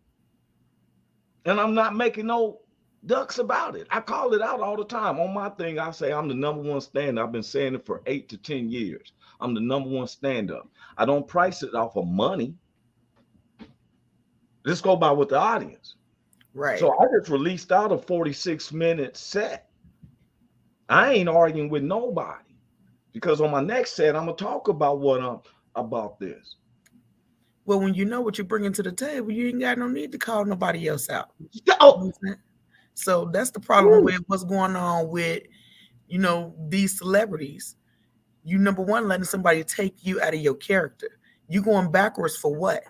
And I'm not making no ducks about it. I call it out all the time. On my thing, I say I'm the #1 stand-up. I've been saying it for 8 to 10 years. I'm the #1 stand-up. I don't price it off of money. Let's go by with the audience. Right. So I just released out a 46-minute set. I ain't arguing with nobody because on my next set, I'm gonna talk about about this. Well, when you know what you're bringing to the table, you ain't got no need to call nobody else out. Oh. So that's the problem with what's going on with, these celebrities. You, number one, letting somebody take you out of your character. You going backwards for what?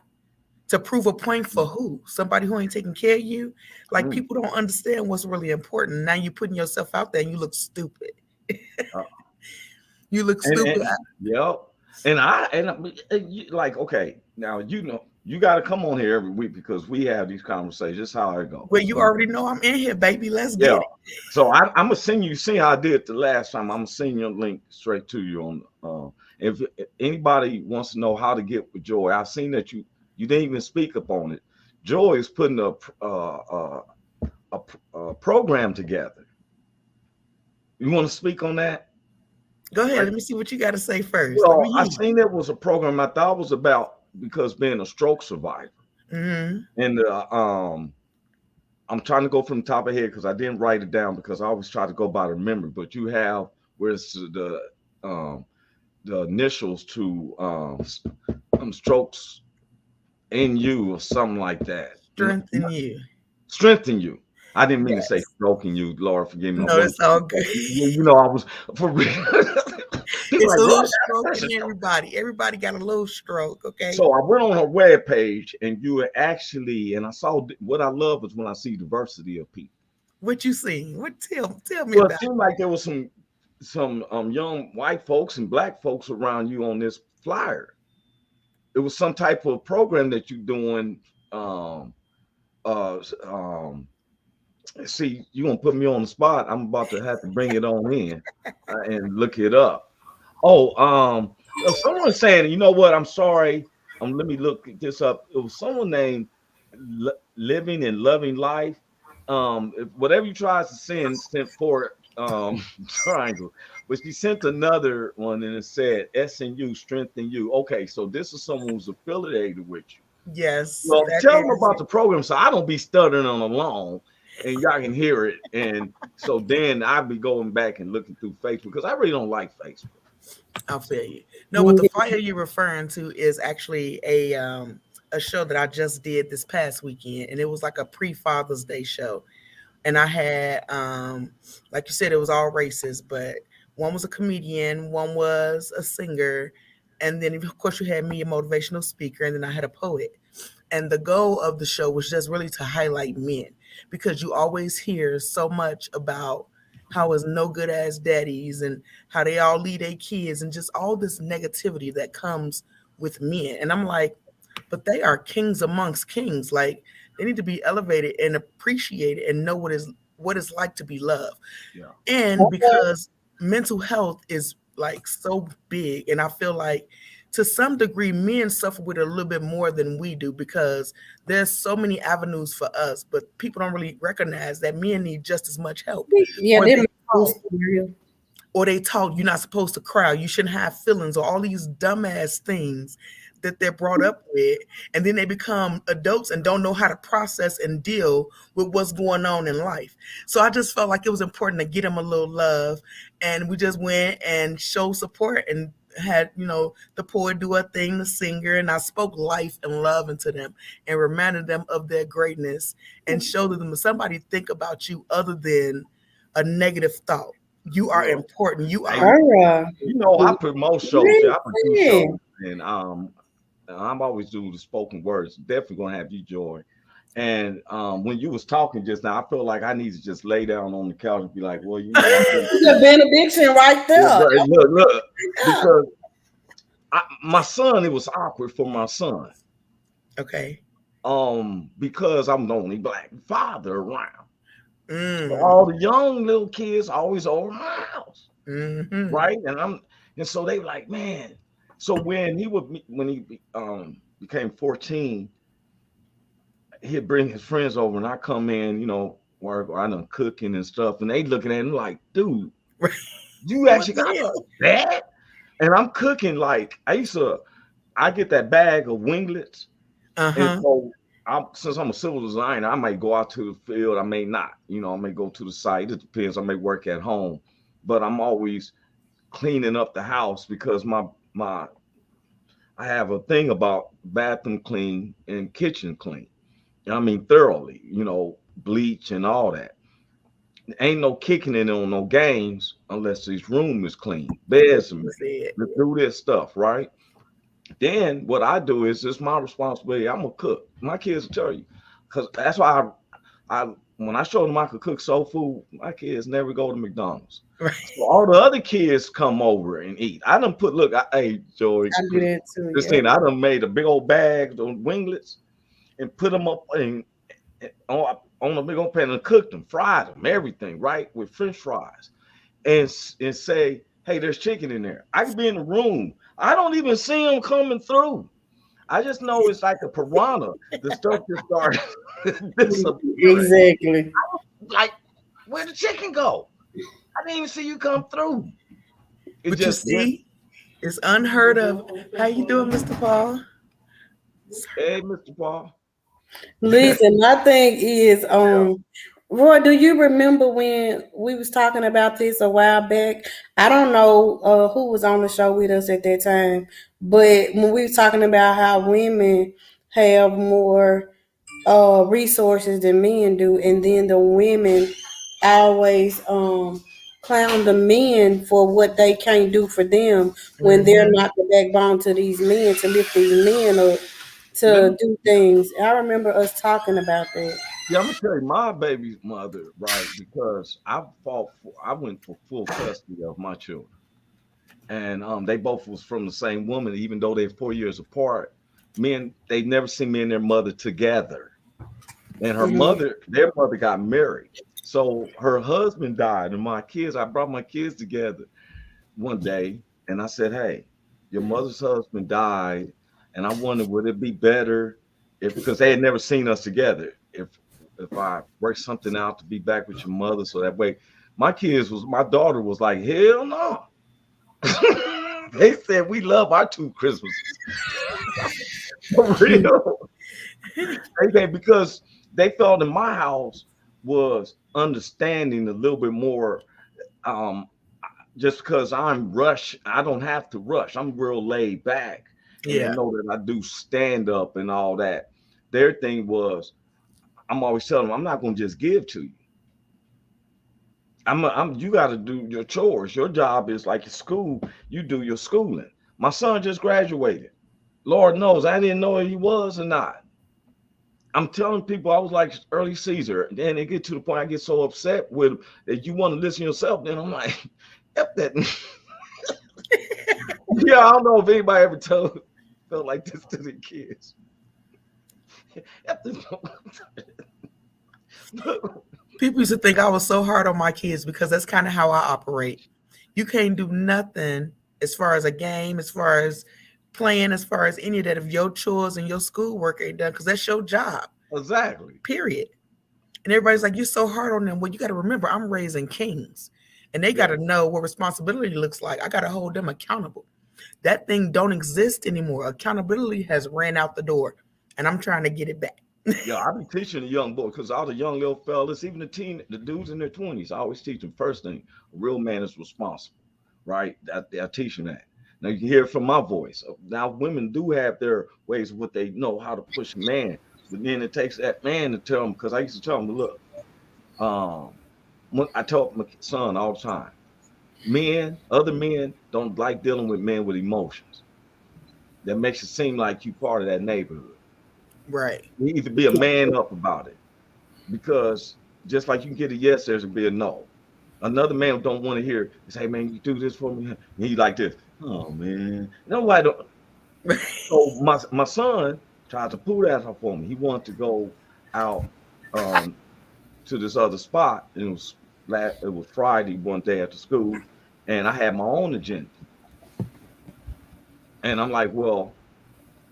To prove a point for who? Somebody who ain't taking care of you? Like, people don't understand what's really important. Now you're putting yourself out there and you look stupid. You look stupid. Yep. And like, okay, now you got to come on here every week because we have these conversations. That's how I go. Well, you already know I'm in here, baby. Let's get it. So I'm gonna send you. See how I did the last time? I'm gonna send you a link straight to you on. If anybody wants to know how to get with Joy, I've seen that you didn't even speak up on it. Joy is putting a program together. You want to speak on that? Go ahead. Let me see what you got to say first. Well, I seen it was a program I thought was about because being a stroke survivor. Mm-hmm. And I'm trying to go from the top of head because I didn't write it down because I always try to go by the memory. But you have where it's the initials to strokes in you or something like that. Strengthen you. Strengthen you. I didn't mean to say stroking you, Lord, forgive me. No, it's all good. I was for real. It's a little stroke in everybody. Everybody got a little stroke, okay? So I went on her webpage and you were actually, and I saw what I love is when I see diversity of people. What you seen? What tell me well, about it seemed like there was some young white folks and black folks around you on this flyer. It was some type of program that you're doing. See, you're gonna put me on the spot. I'm about to have to bring it on in and look it up. Oh, someone's saying, you know what? I'm sorry. Let me look this up. It was someone named Living and Loving Life. Whatever you tried to send for triangle, but she sent another one and it said SNU Strengthen You. Okay, so this is someone who's affiliated with you. Yes. Well, tell them about the program so I don't be stuttering on alone. And y'all can hear it. And so then I'll be going back and looking through Facebook because I really don't like Facebook. I'll feel you. No, but the flyer you're referring to is actually a show that I just did this past weekend. And it was like a pre-Father's Day show. And I had, like you said, it was all races, but one was a comedian, one was a singer. And then, of course, you had me, a motivational speaker, and then I had a poet. And the goal of the show was just really to highlight men, because you always hear so much about how it's no good ass daddies and how they all lead their kids and just all this negativity that comes with men. And I'm like, but they are kings amongst kings. Like, they need to be elevated and appreciated and know what it's like to be loved. Yeah. And because mental health is like so big, and I feel like to some degree men suffer with it a little bit more than we do because there's so many avenues for us, but people don't really recognize that men need just as much help. Yeah, or they taught you're not supposed to cry, you shouldn't have feelings, or all these dumbass things that they're brought up with, and then they become adults and don't know how to process and deal with what's going on in life. So I just felt like it was important to get them a little love, and we just went and showed support and had, the poet do a thing, the singer, and I spoke life and love into them and reminded them of their greatness and showed them somebody think about you other than a negative thought. You are important. You are. I promote shows. I produce shows, and I'm always do the spoken words. Definitely gonna have you, Joy. And when you was talking just now, I felt like I need to just lay down on the couch and be like, well, the benediction right there. Look, because my son, it was awkward for my son. Okay. Because I'm the only black father around. So all the young little kids always over my house, right? And so they like, man. So when he became 14, he'd bring his friends over, and I come in, work or I done cooking and stuff, and they looking at me like, dude, you actually got that? And I'm cooking like I get that bag of winglets, and so since I'm a civil designer, I might go out to the field, I may not, I may go to the site. It depends. I may work at home, but I'm always cleaning up the house because I have a thing about bathroom clean and kitchen clean. I mean thoroughly, bleach and all that. Ain't no kicking it on no games unless this room is clean, beds and let's do this stuff, right? Then what I do is it's my responsibility. I'm gonna cook. My kids will tell you, because that's why I when I show them I could cook soul food, my kids never go to McDonald's. Right. So all the other kids come over and eat. I done hey Joey, I do that too. Christina, I done made a big old bag of winglets and put them up on a big old pan and cooked them, fried them, everything, right, with French fries, and say, hey, there's chicken in there. I could be in the room. I don't even see them coming through. I just know it's like a piranha. The stuff just started disappearing. Exactly. Like, where'd the chicken go? I didn't even see you come through. But you see, it's unheard of. How you doing, Mr. Paul? Hey, Mr. Paul. Listen, my thing is, Roy, do you remember when we was talking about this a while back? I don't know who was on the show with us at that time, but when we was talking about how women have more resources than men do, and then the women always clown the men for what they can't do for them when they're not the backbone to these men to lift these men up to do things. I remember us talking about that. Yeah, I'm gonna tell you my baby's mother, right? Because I went for full custody of my children, and they both was from the same woman, even though they're 4 years apart. They never seen me and their mother together, and their mother got married, so her husband died, and I brought my kids together one day, and I said, "Hey, your mother's husband died, and I wondered would it be better because they had never seen us together if I work something out to be back with your mother, so that way." My daughter was like, hell no. They said we love our 2 Christmases. For real. Because they felt in my house was understanding a little bit more. Just because I'm rushed, I don't have to rush. I'm real laid back. Yeah. They know that I do stand up and all that. Their thing was, I'm always telling them, I'm not going to just give to you. You got to do your chores. Your job is like school. You do your schooling. My son just graduated. Lord knows, I didn't know if he was or not. I'm telling people I was like early Caesar. And then they get to the point I get so upset with them that you want to listen yourself. Then I'm like, F that. Yeah, I don't know if anybody ever felt like this to the kids. People used to think I was so hard on my kids because that's kind of how I operate. You can't do nothing as far as a game, as far as playing, as far as any of that if your chores and your schoolwork ain't done, because that's your job. Exactly. Period. And everybody's like, you're so hard on them. Well, you got to remember, I'm raising kings, and they got to know what responsibility looks like. I got to hold them accountable. That thing don't exist anymore. Accountability has ran out the door, and I'm trying to get it back. Yeah, I be teaching the young boys, because all the young little fellas, even the dudes in their 20s, I always teach them first thing, a real man is responsible, right? I teach them that. Now you can hear it from my voice. Now women do have their ways of what they know how to push a man, but then it takes that man to tell them, because I used to tell them, look, I tell my son all the time, other men don't like dealing with men with emotions. That makes it seem like you part of that neighborhood. Right. You need to be a man up about it, because just like you can get a yes, there's to be a no. Another man don't want to hear, say, hey man, you do this for me. And he like this. Oh man, nobody don't. So my son tried to pull that off for me. He wanted to go out to this other spot, and it was Friday one day after school, and I had my own agenda. And I'm like, well,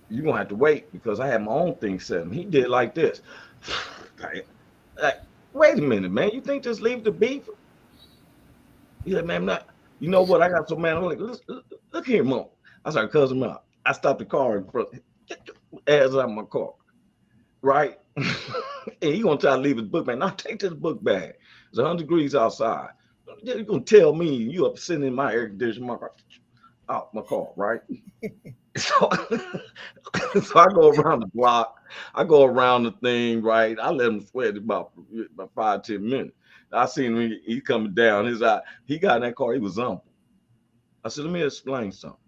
you're gonna have to wait, because I had my own thing set. And he did like this. Like, Wait a minute, man. You think just leave the beef? He's like, man, I'm not. You know what? I got so mad. I'm like, look here, Mom. I started cussing him out. I stopped the car in front. Get your ass out of my car, right? And he gonna try to leave his book bag. Now take this book bag. It's 100 degrees outside. You're gonna tell me you up sitting in my air conditioner, my car, out my car, right? So, so I go around the block. I go around the thing, right? I let him sweat about 5-10 minutes. I seen him. He coming down. His eye. He got in that car. He was humble. I said, let me explain something.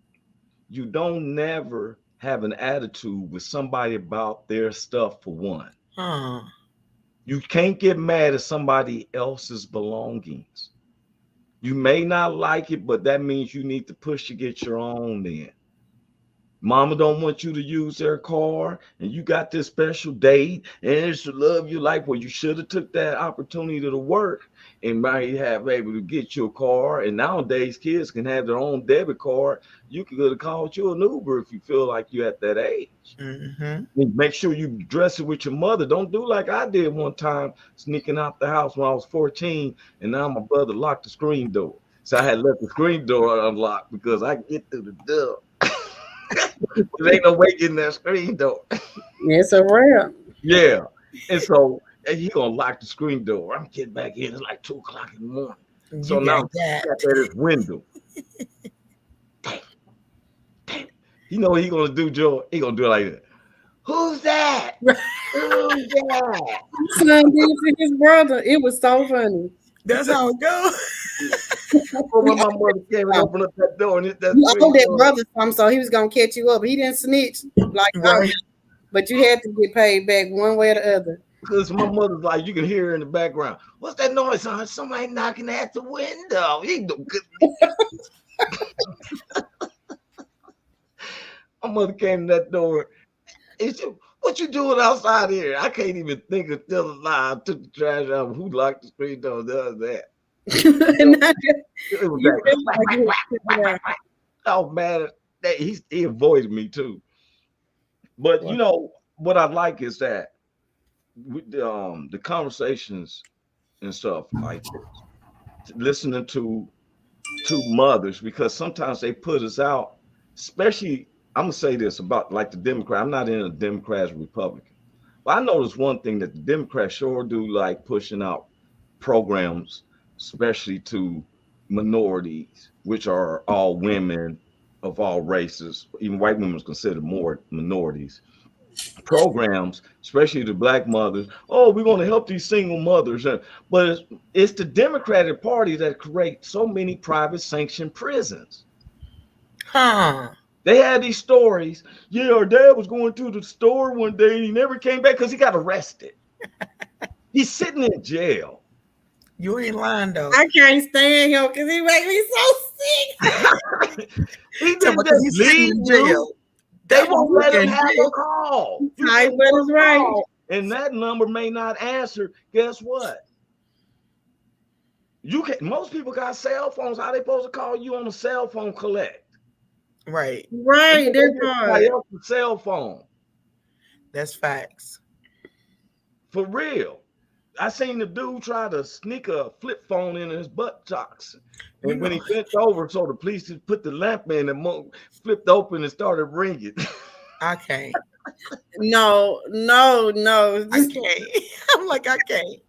You don't never have an attitude with somebody about their stuff for one. You can't get mad at somebody else's belongings. You may not like it, but that means you need to push to get your own then. Mama don't want you to use their car, and you got this special date, and it should love you like, well, you should have took that opportunity to work and might have able to get you a car. And nowadays, kids can have their own debit card. You could have called you an Uber if you feel like you're at that age. Make sure you dress it with your mother. Don't do like I did one time, sneaking out the house when I was 14, and now my brother locked the screen door. So I had left the screen door unlocked because I get through the door. There ain't no way getting that screen door. It's a wrap. Yeah. And so he gonna lock the screen door. I'm getting back in. It's like 2 o'clock in the morning. So now I'm at his window. Damn. You know what he gonna do, Joe? He gonna do it like that. Who's that? Who's that? Son did it to his brother. It was so funny. That's how it goes. When my mother came and opened up that door, and that's you owe that brother something, so he was gonna catch you up. He didn't snitch like right. But you had to get paid back one way or the other. Because my mother's like, you can hear her in the background. What's that noise, son? Somebody knocking at the window. He no good. My mother came to that door. What you doing outside here? I can't even think of tell a lie. I took the trash out. Who locked the screen door? Does that? It was that. Oh man, he avoided me too. But you know what I like is that with the conversations and stuff like this, listening to mothers, because sometimes they put us out, especially. I'm gonna say this about like the Democrat. I'm not in a Democrat or Republican, but I noticed one thing that the Democrats sure do like pushing out programs, especially to minorities, which are all women of all races. Even white women is considered more minorities. Programs, especially the black mothers. Oh, we're going to help these single mothers, but it's the Democratic Party that creates so many private sanctioned prisons. They had these stories. Yeah, our dad was going to the store one day and he never came back because he got arrested. He's sitting in jail. You ain't lying though. I can't stand him because he makes me so sick. He didn't just leave in jail. They won't let him have a call. Right, but it's right. And that number may not answer. Guess what? You can. Most people got cell phones. How they supposed to call you on a cell phone collect? Right. Right. That's right. Cell phone. That's facts. For real. I seen the dude try to sneak a flip phone in his buttocks. And when he bent over, so the police just put the lamp in and flipped open and started ringing. I can't. No. I can't. I'm like, I can't.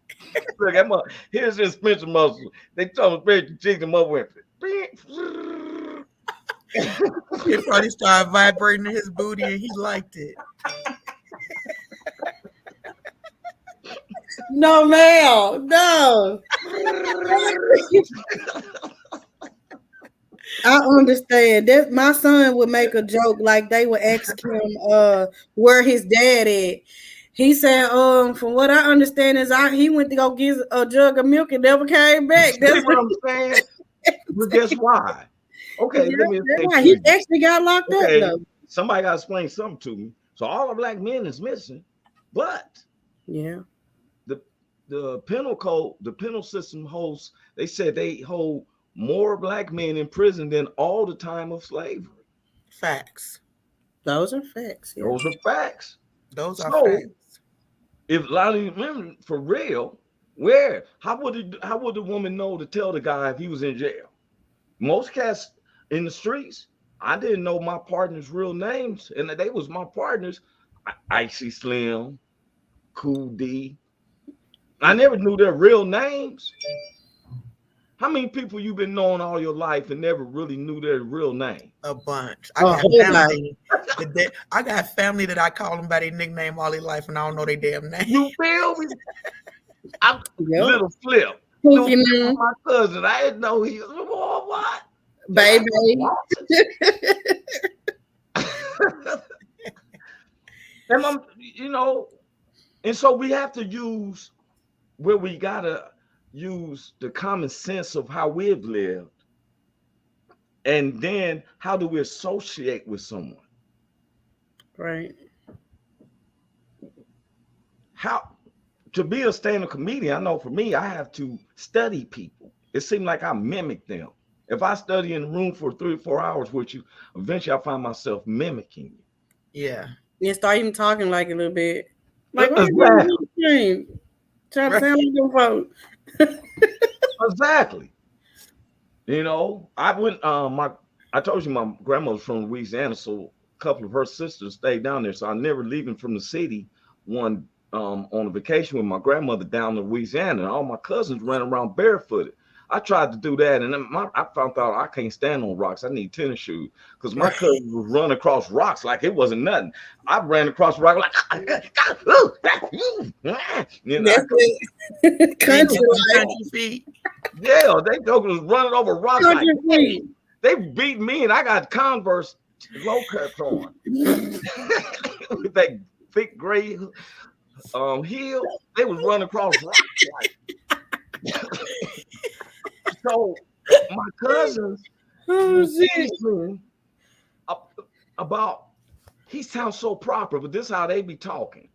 Look, here's the suspension muscle. They told me to jig them up with it. He probably started vibrating in his booty and he liked it. No, ma'am. No. I understand that my son would make a joke like they would ask him where his dad at. He said, from what I understand is he went to go get a jug of milk and never came back. That's what I'm saying. But guess why? Okay, let me explain. He actually got locked up though. Somebody got to explain something to me. So all the black men is missing, but the penal code, the penal system holds. They said they hold more black men in prison than all the time of slavery. Facts. Those are facts. Yeah. Those are facts. Those are facts. If a lot of you remember, for real, Where? How would the woman know to tell the guy if he was in jail? Most cats in the streets, I didn't know my partners' real names, and they was my partners. Icy Slim, Cool D. I never knew their real names. How many people you been knowing all your life and never really knew their real name? A bunch. I got family that I call them by their nickname all their life, and I don't know their damn name. You feel me? I'm Little Flip. Little Flip, my cousin. I didn't know he was what? Baby. And I'm, and so we have to use where we gotta use the common sense of how we've lived, and then how do we associate with someone? Right. How to be a stand-up comedian, I know for me, I have to study people. It seems like I mimic them. If I study in the room for 3 or 4 hours with you, eventually I find myself mimicking you. Yeah. Yeah, start even talking like a little bit. Like, exactly. Trying to sound like them folks. Exactly. I went. I told you my grandmother's from Louisiana, so a couple of her sisters stayed down there. So I never leaving from the city. On a vacation with my grandmother down in Louisiana, and all my cousins ran around barefooted. I tried to do that, and then I found out I can't stand on rocks. I need tennis shoes because my cousins was running across rocks like it wasn't nothing. I ran across the rock like, country feet. Yeah, they was running over rocks like hey, they beat me, and I got Converse low cuts on with that thick gray heel. They was running across rocks like. So my cousins about he sounds so proper, but this is how they be talking.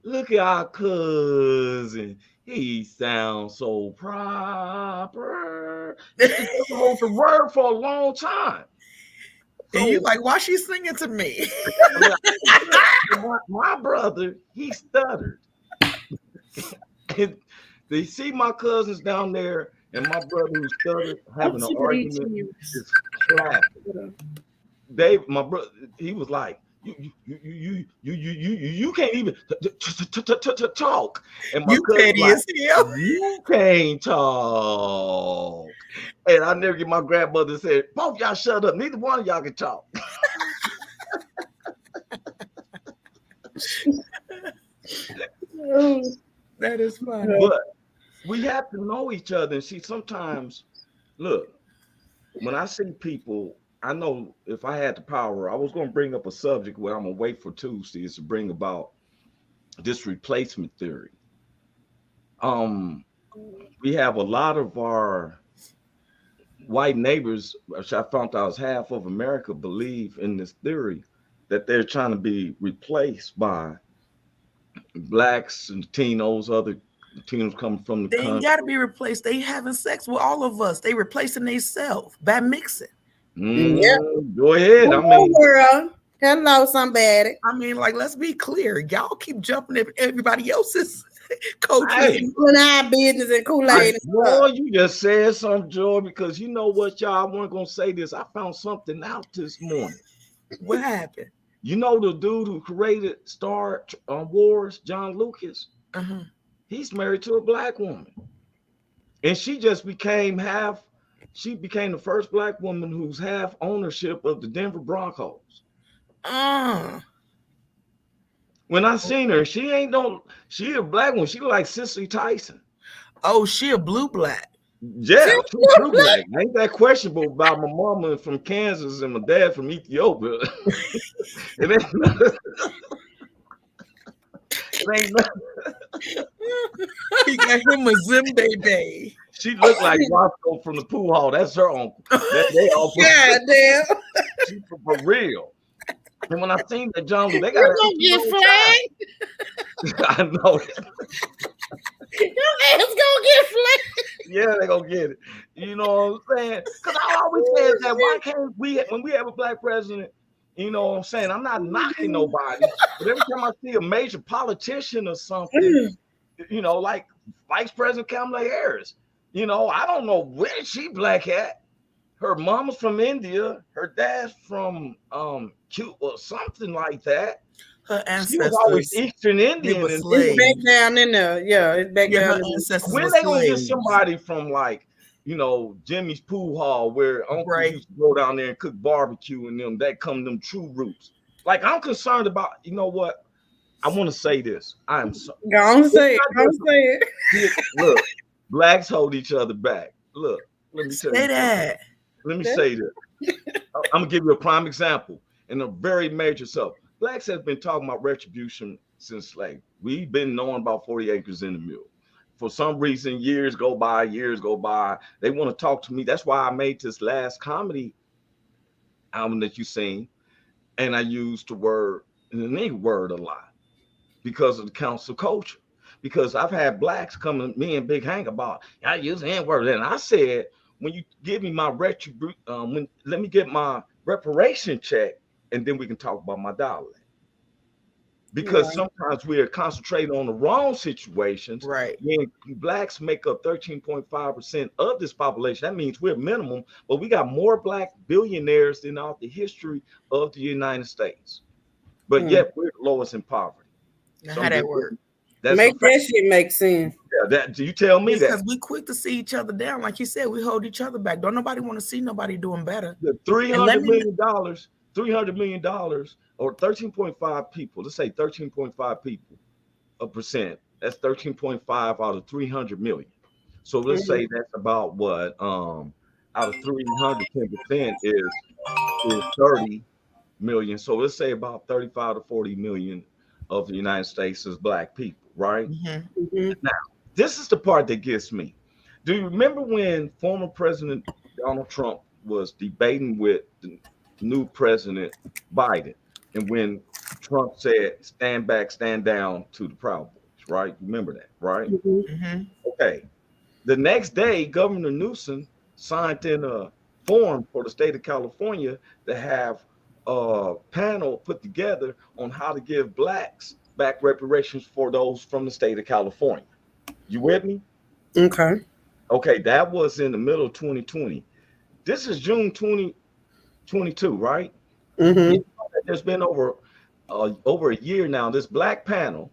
Look at our cousin. He sounds so proper. It holds the word for a long time. So, and you like, why she singing to me? my brother, he stuttered. They see my cousins down there, and my brother who stuttered having an argument. Is my brother, he was like, you can't even talk. And my cousin like, you can't talk. And I never get my grandmother said, both y'all shut up. Neither one of y'all can talk. That is funny. But we have to know each other. And see, sometimes, look, when I see people, I know if I had the power, I was going to bring up a subject where I'm going to wait for Tuesdays to bring about this replacement theory. We have a lot of our white neighbors, which I found out half of America believe in this theory that they're trying to be replaced by blacks and Latinos, other Latinos coming from the country. They got to be replaced. They having sex with all of us. They replacing themselves by mixing. Yeah. Go ahead. Girl. Hello, somebody. I mean, like, let's be clear. Y'all keep jumping at everybody else's coaches. Hey, doing our business and Kool-Aid. Boy, you just said something, Joy, because you know what, y'all, I wasn't going to say this. I found something out this morning. What happened? You know the dude who created Star Wars, John Lucas? Uh-huh. He's married to a black woman. And she just became the first black woman who's half ownership of the Denver Broncos. When I seen her, she a black one. She like Cicely Tyson. Oh, she a blue-black. Yeah, she's blue-black. Ain't that questionable about my mama from Kansas and my dad from Ethiopia? It ain't He got him a Zimbabwe. She looked like Roscoe from the pool hall. That's her uncle. They all God damn. She for real. And when I seen that John, they got gonna get flagged. I know it. Your ass gonna get flagged. Yeah, they gonna get it. You know what I'm saying? Because I always said that why can't we, when we have a black president, you know what I'm saying? I'm not knocking nobody, but every time I see a major politician or something, you know, like Vice President Kamala Harris. You know, I don't know where she black at. Her mama's from India. Her dad's from Cuba or something like that. Her ancestors. She was always Eastern Indian. And it's back down in there. Yeah, it's back down in there. When they gonna get somebody from like, you know, Jimmy's Pool Hall where Uncle used to go down there and cook barbecue and them, that come them true roots. Like, I'm concerned about, you know what? I want to say this. I am so don't say it. Don't say it. Look, blacks hold each other back. Look, let me tell you that. Let me say this. I'm gonna give you a prime example and a very major stuff. Blacks have been talking about retribution since slavery. We've been knowing about 40 acres in the mule. For some reason, years go by. They want to talk to me. That's why I made this last comedy album that you seen, and I used the nigga word a lot because of the council culture. Because I've had blacks come to me and Big Hank about, I use the N-word, and I said, when you give me my let me get my reparation check, and then we can talk about my dollar. Because sometimes we are concentrating on the wrong situations. Right. When blacks make up 13.5% of this population, that means we're minimum, but we got more black billionaires than all the history of the United States. But yet we're the lowest in poverty. So how that work? Make that shit make sense. Yeah, that you tell me that. Because we quick to see each other down. Like you said, we hold each other back. Don't nobody want to see nobody doing better. The $300 million or 13.5 people, let's say 13.5 people a percent. That's 13.5 out of 300 million. So let's say that's about what out of 300, 10% is 30 million. So let's say about 35 to 40 million of the United States is black people, right? Now, this is the part that gets me. Do you remember when former President Donald Trump was debating with the new President Biden, and when Trump said, stand back, stand down to the Proud Boys, right? Remember that, right? Okay. The next day, Governor Newsom signed in a form for the state of California to have a panel put together on how to give blacks back reparations for those from the state of California. You with me? Okay, that was in the middle of 2020. This is June 2022, right? There's been over a year now. This black panel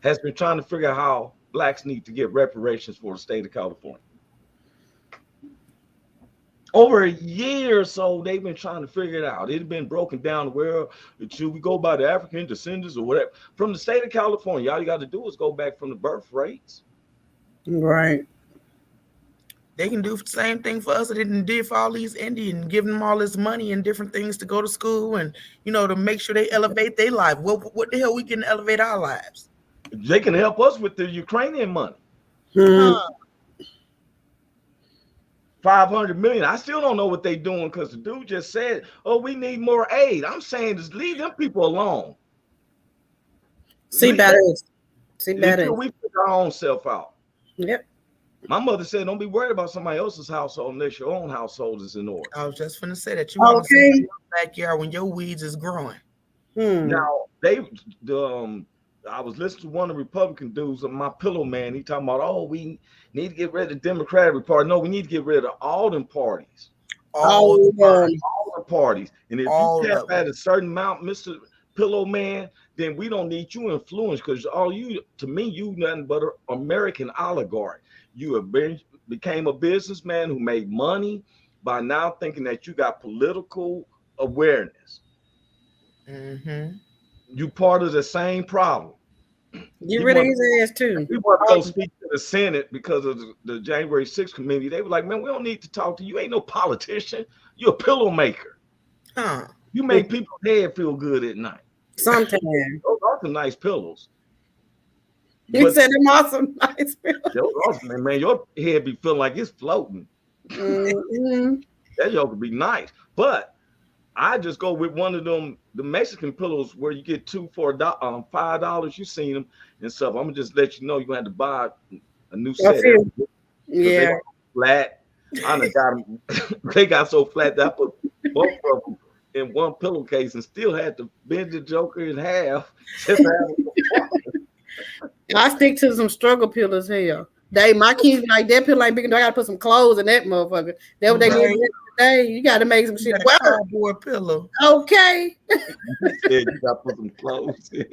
has been trying to figure out how blacks need to get reparations for the state of California. Over a year or so, they've been trying to figure it out. It's been broken down where should we go by the African descendants or whatever. From the state of California, all you got to do is go back from the birth rates. Right. They can do the same thing for us that they did for all these Indians, giving them all this money and different things to go to school and, you know, to make sure they elevate their life. What the hell we can elevate our lives? They can help us with the Ukrainian money. 500 million. I still don't know what they're doing because the dude just said, oh, we need more aid. I'm saying just leave them people alone. See better. We figure our own self out. Yep. My mother said, don't be worried about somebody else's household unless your own household is in order. I was just going to say that you want to see your backyard when your weeds is growing. Now, I was listening to one of the Republican dudes, my pillow man. He talking about, oh, we need to get rid of the Democratic Party. No, we need to get rid of all them parties. All the parties. And if you cap at a certain amount, Mr. Pillow Man, then we don't need you influence because to me, you nothing but an American oligarch. You have became a businessman who made money by now thinking that you got political awareness. You part of the same problem. Get rid of his ass too. We want to go speak to the Senate because of the January 6th committee. They were like, man, we don't need to talk to you. You ain't no politician. You're a pillow maker. You make people's head feel good at night. Sometimes. Those are some nice pillows. You said them awesome nice pillows. Those awesome, man. Your head be feeling like it's floating. That yoke could be nice. But I just go with one of them, the Mexican pillows where you get two for $5. You seen them and stuff. I'm gonna just let you know you're gonna have to buy a new set. Yeah. Flat. I done got them. They got so flat that I put both of them in one pillowcase and still had to bend the joker in half. Just I stick to some struggle pillars here. My kids like that pillow ain't big enough. I gotta put some clothes in that motherfucker. That's what they did today. You gotta make some shit work. Cardboard pillow. Okay. Yeah, you gotta put some clothes in.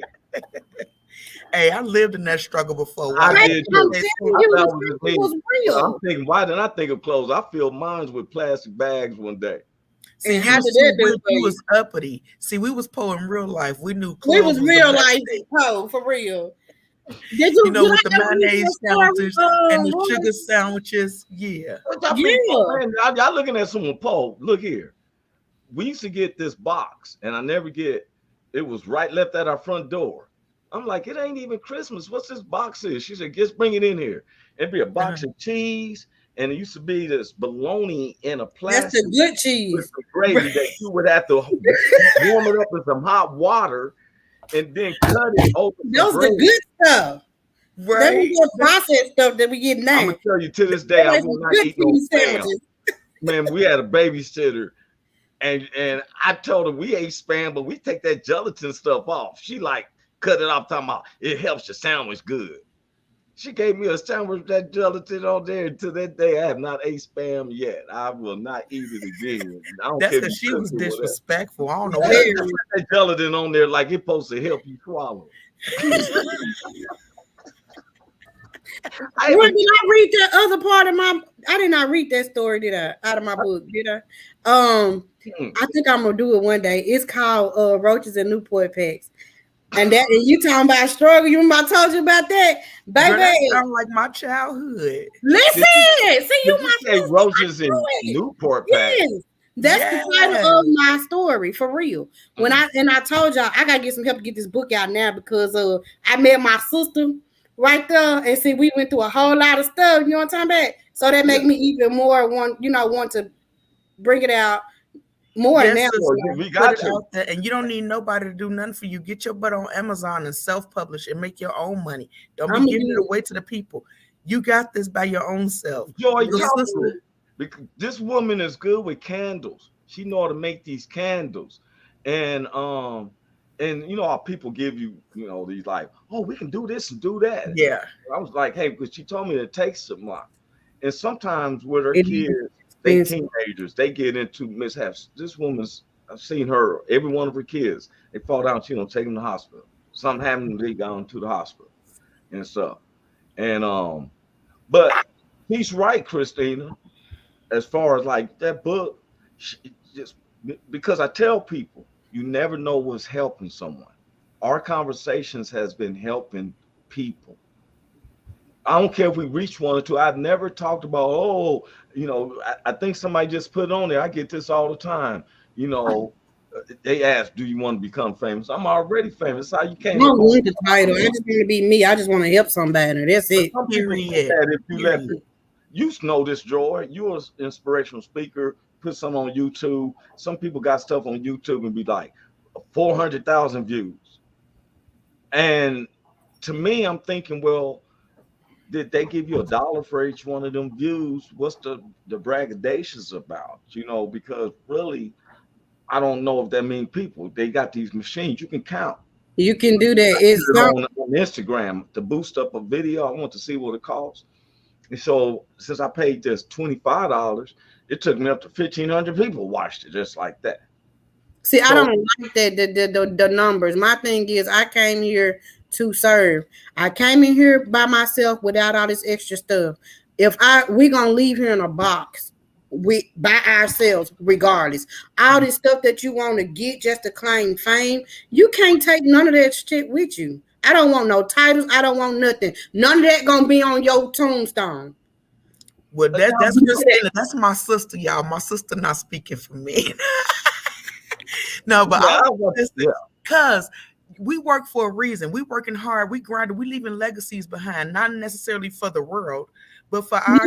Hey, I lived in that struggle before. I did too. Was real. I'm thinking, why didn't I think of clothes? I filled mine with plastic bags one day. See, how did that do? We was uppity. See, we was poor in real life. We knew clothes. We was real life poor for real. Did you know, with the mayonnaise sandwiches and the sugar sandwiches? Yeah. Y'all looking at someone, Paul. Look here. We used to get this box, and I never get it. Was left at our front door. I'm like, it ain't even Christmas. What's this box is? She said, just bring it in here. It'd be a box of cheese, and it used to be this bologna in a plastic. That's the good cheese. With the gravy that you would have to warm it up in some hot water and then cut it open. Those the good stuff. Right. That was the processed stuff that we get now. I'm gonna tell you, to this day, I will not eat no spam. Man, we had a babysitter, and I told her we ate spam, but we take that gelatin stuff off. She like cut it off, talking about it helps your sandwich good. She gave me a sandwich with that gelatin on there. To that day, I have not ate spam yet. I will not eat it again. That's because she was disrespectful. I don't know where that gelatin on there like it's supposed to help you swallow. Did I read that other part of my? I did not read that story, did I? Out of my book, did I? I think I'm gonna do it one day. It's called Roaches and Newport Packs. And you talking about struggle? You remember I told you about that, baby? Girl, that sounds like my childhood. Listen, see you my say roaches in Newport Packs. Yes, that's the title of my story for real. When I told y'all I gotta get some help to get this book out now because I met my sister right there, and see we went through a whole lot of stuff. You know what I'm talking about? So that made me even more want to bring it out. More now. We got you. Out there, and you don't need nobody to do nothing for you. Get your butt on Amazon and self-publish and make your own money. Don't be giving it away to the people. You got this by your own self. Joy, because this woman is good with candles. She know how to make these candles, and you know how people give you these like, oh, we can do this and do that. Yeah, I was like, hey, because she told me it takes some money, and sometimes with her kids. They teenagers, they get into mishaps. This woman's, I've seen her, every one of her kids, they fall down, she don't take them to the hospital. Something happened, they gone to the hospital and stuff. And but he's right, Christina, as far as like that book, just because I tell people, you never know what's helping someone. Our conversations has been helping people. I don't care if we reach one or two. I've never talked about, I think somebody just put it on there. I get this all the time. They ask, do you want to become famous? I'm already famous. How you can't. I don't want the title. I just want to be me. I just want to help somebody. That's it. You know this, Joy. You're an inspirational speaker. Put some on YouTube. Some people got stuff on YouTube and be like 400,000 views. And to me, I'm thinking, well, did they give you $1 for each one of them views? What's the braggadocious about? Because really, I don't know if that means people. They got these machines. You can count. You can do that. It's on Instagram to boost up a video. I want to see what it costs. And so since I paid this $25, it took me up to 1,500 people watched it just like that. See, I don't like that the numbers. My thing is, I came here to serve. I came in here by myself without all this extra stuff. We're gonna leave here in a box by ourselves, regardless. All this stuff that you want to get just to claim fame, you can't take none of that shit with you. I don't want no titles. I don't want nothing. None of that gonna be on your tombstone. Well, that's my sister, y'all. My sister not speaking for me. No, but because we work for a reason. We working hard. We grinding. We leaving legacies behind, not necessarily for the world, but for our.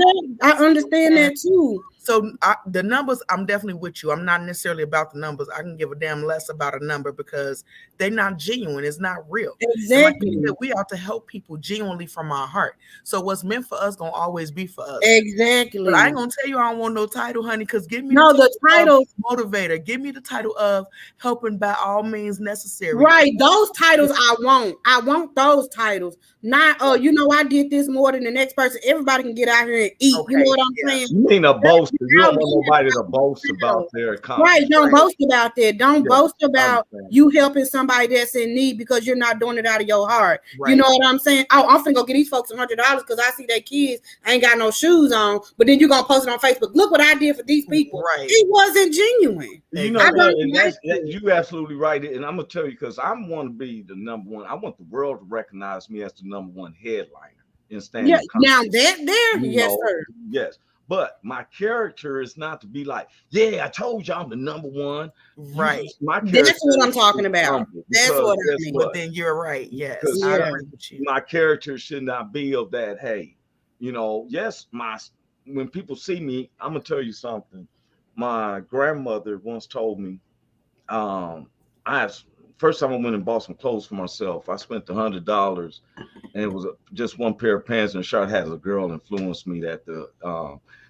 I understand that too. So the numbers, I'm definitely with you. I'm not necessarily about the numbers. I can give a damn less about a number because they're not genuine. It's not real. Exactly. And like you said, we ought to help people genuinely from our heart. So what's meant for us gonna always be for us. Exactly. But I ain't gonna tell you I don't want no title, honey, because give me the title of motivator. Give me the title of helping by all means necessary. Right. Those titles I want. I want those titles. Not, I did this more than the next person. Everybody can get out here and eat. Okay, You know what I'm saying? You mean a boast? You don't want nobody to boast about their accomplishment. Right. Don't boast about that. Don't boast about you helping somebody that's in need because you're not doing it out of your heart. Right. You know what I'm saying? Oh, I'm finna go get these folks $100 because I see their kids ain't got no shoes on, but then you're gonna post it on Facebook. Look what I did for these people. Right. It wasn't genuine. You know what? And you absolutely right. And I'm gonna tell you, because I want to be the number one. I want the world to recognize me as the number one headliner in standing. Yeah, now yes, sir. Yes. But my character is not to be like, yeah, I told you I'm the number one. Right. My character That's what I'm talking about. That's what I mean. But then you're right. Yes. I agree with you. My character should not be of that, hey, yes, when people see me, I'm gonna tell you something. My grandmother once told me, first time I went and bought some clothes for myself. I spent $100, and it was just one pair of pants and a shirt. Has a girl influenced me at the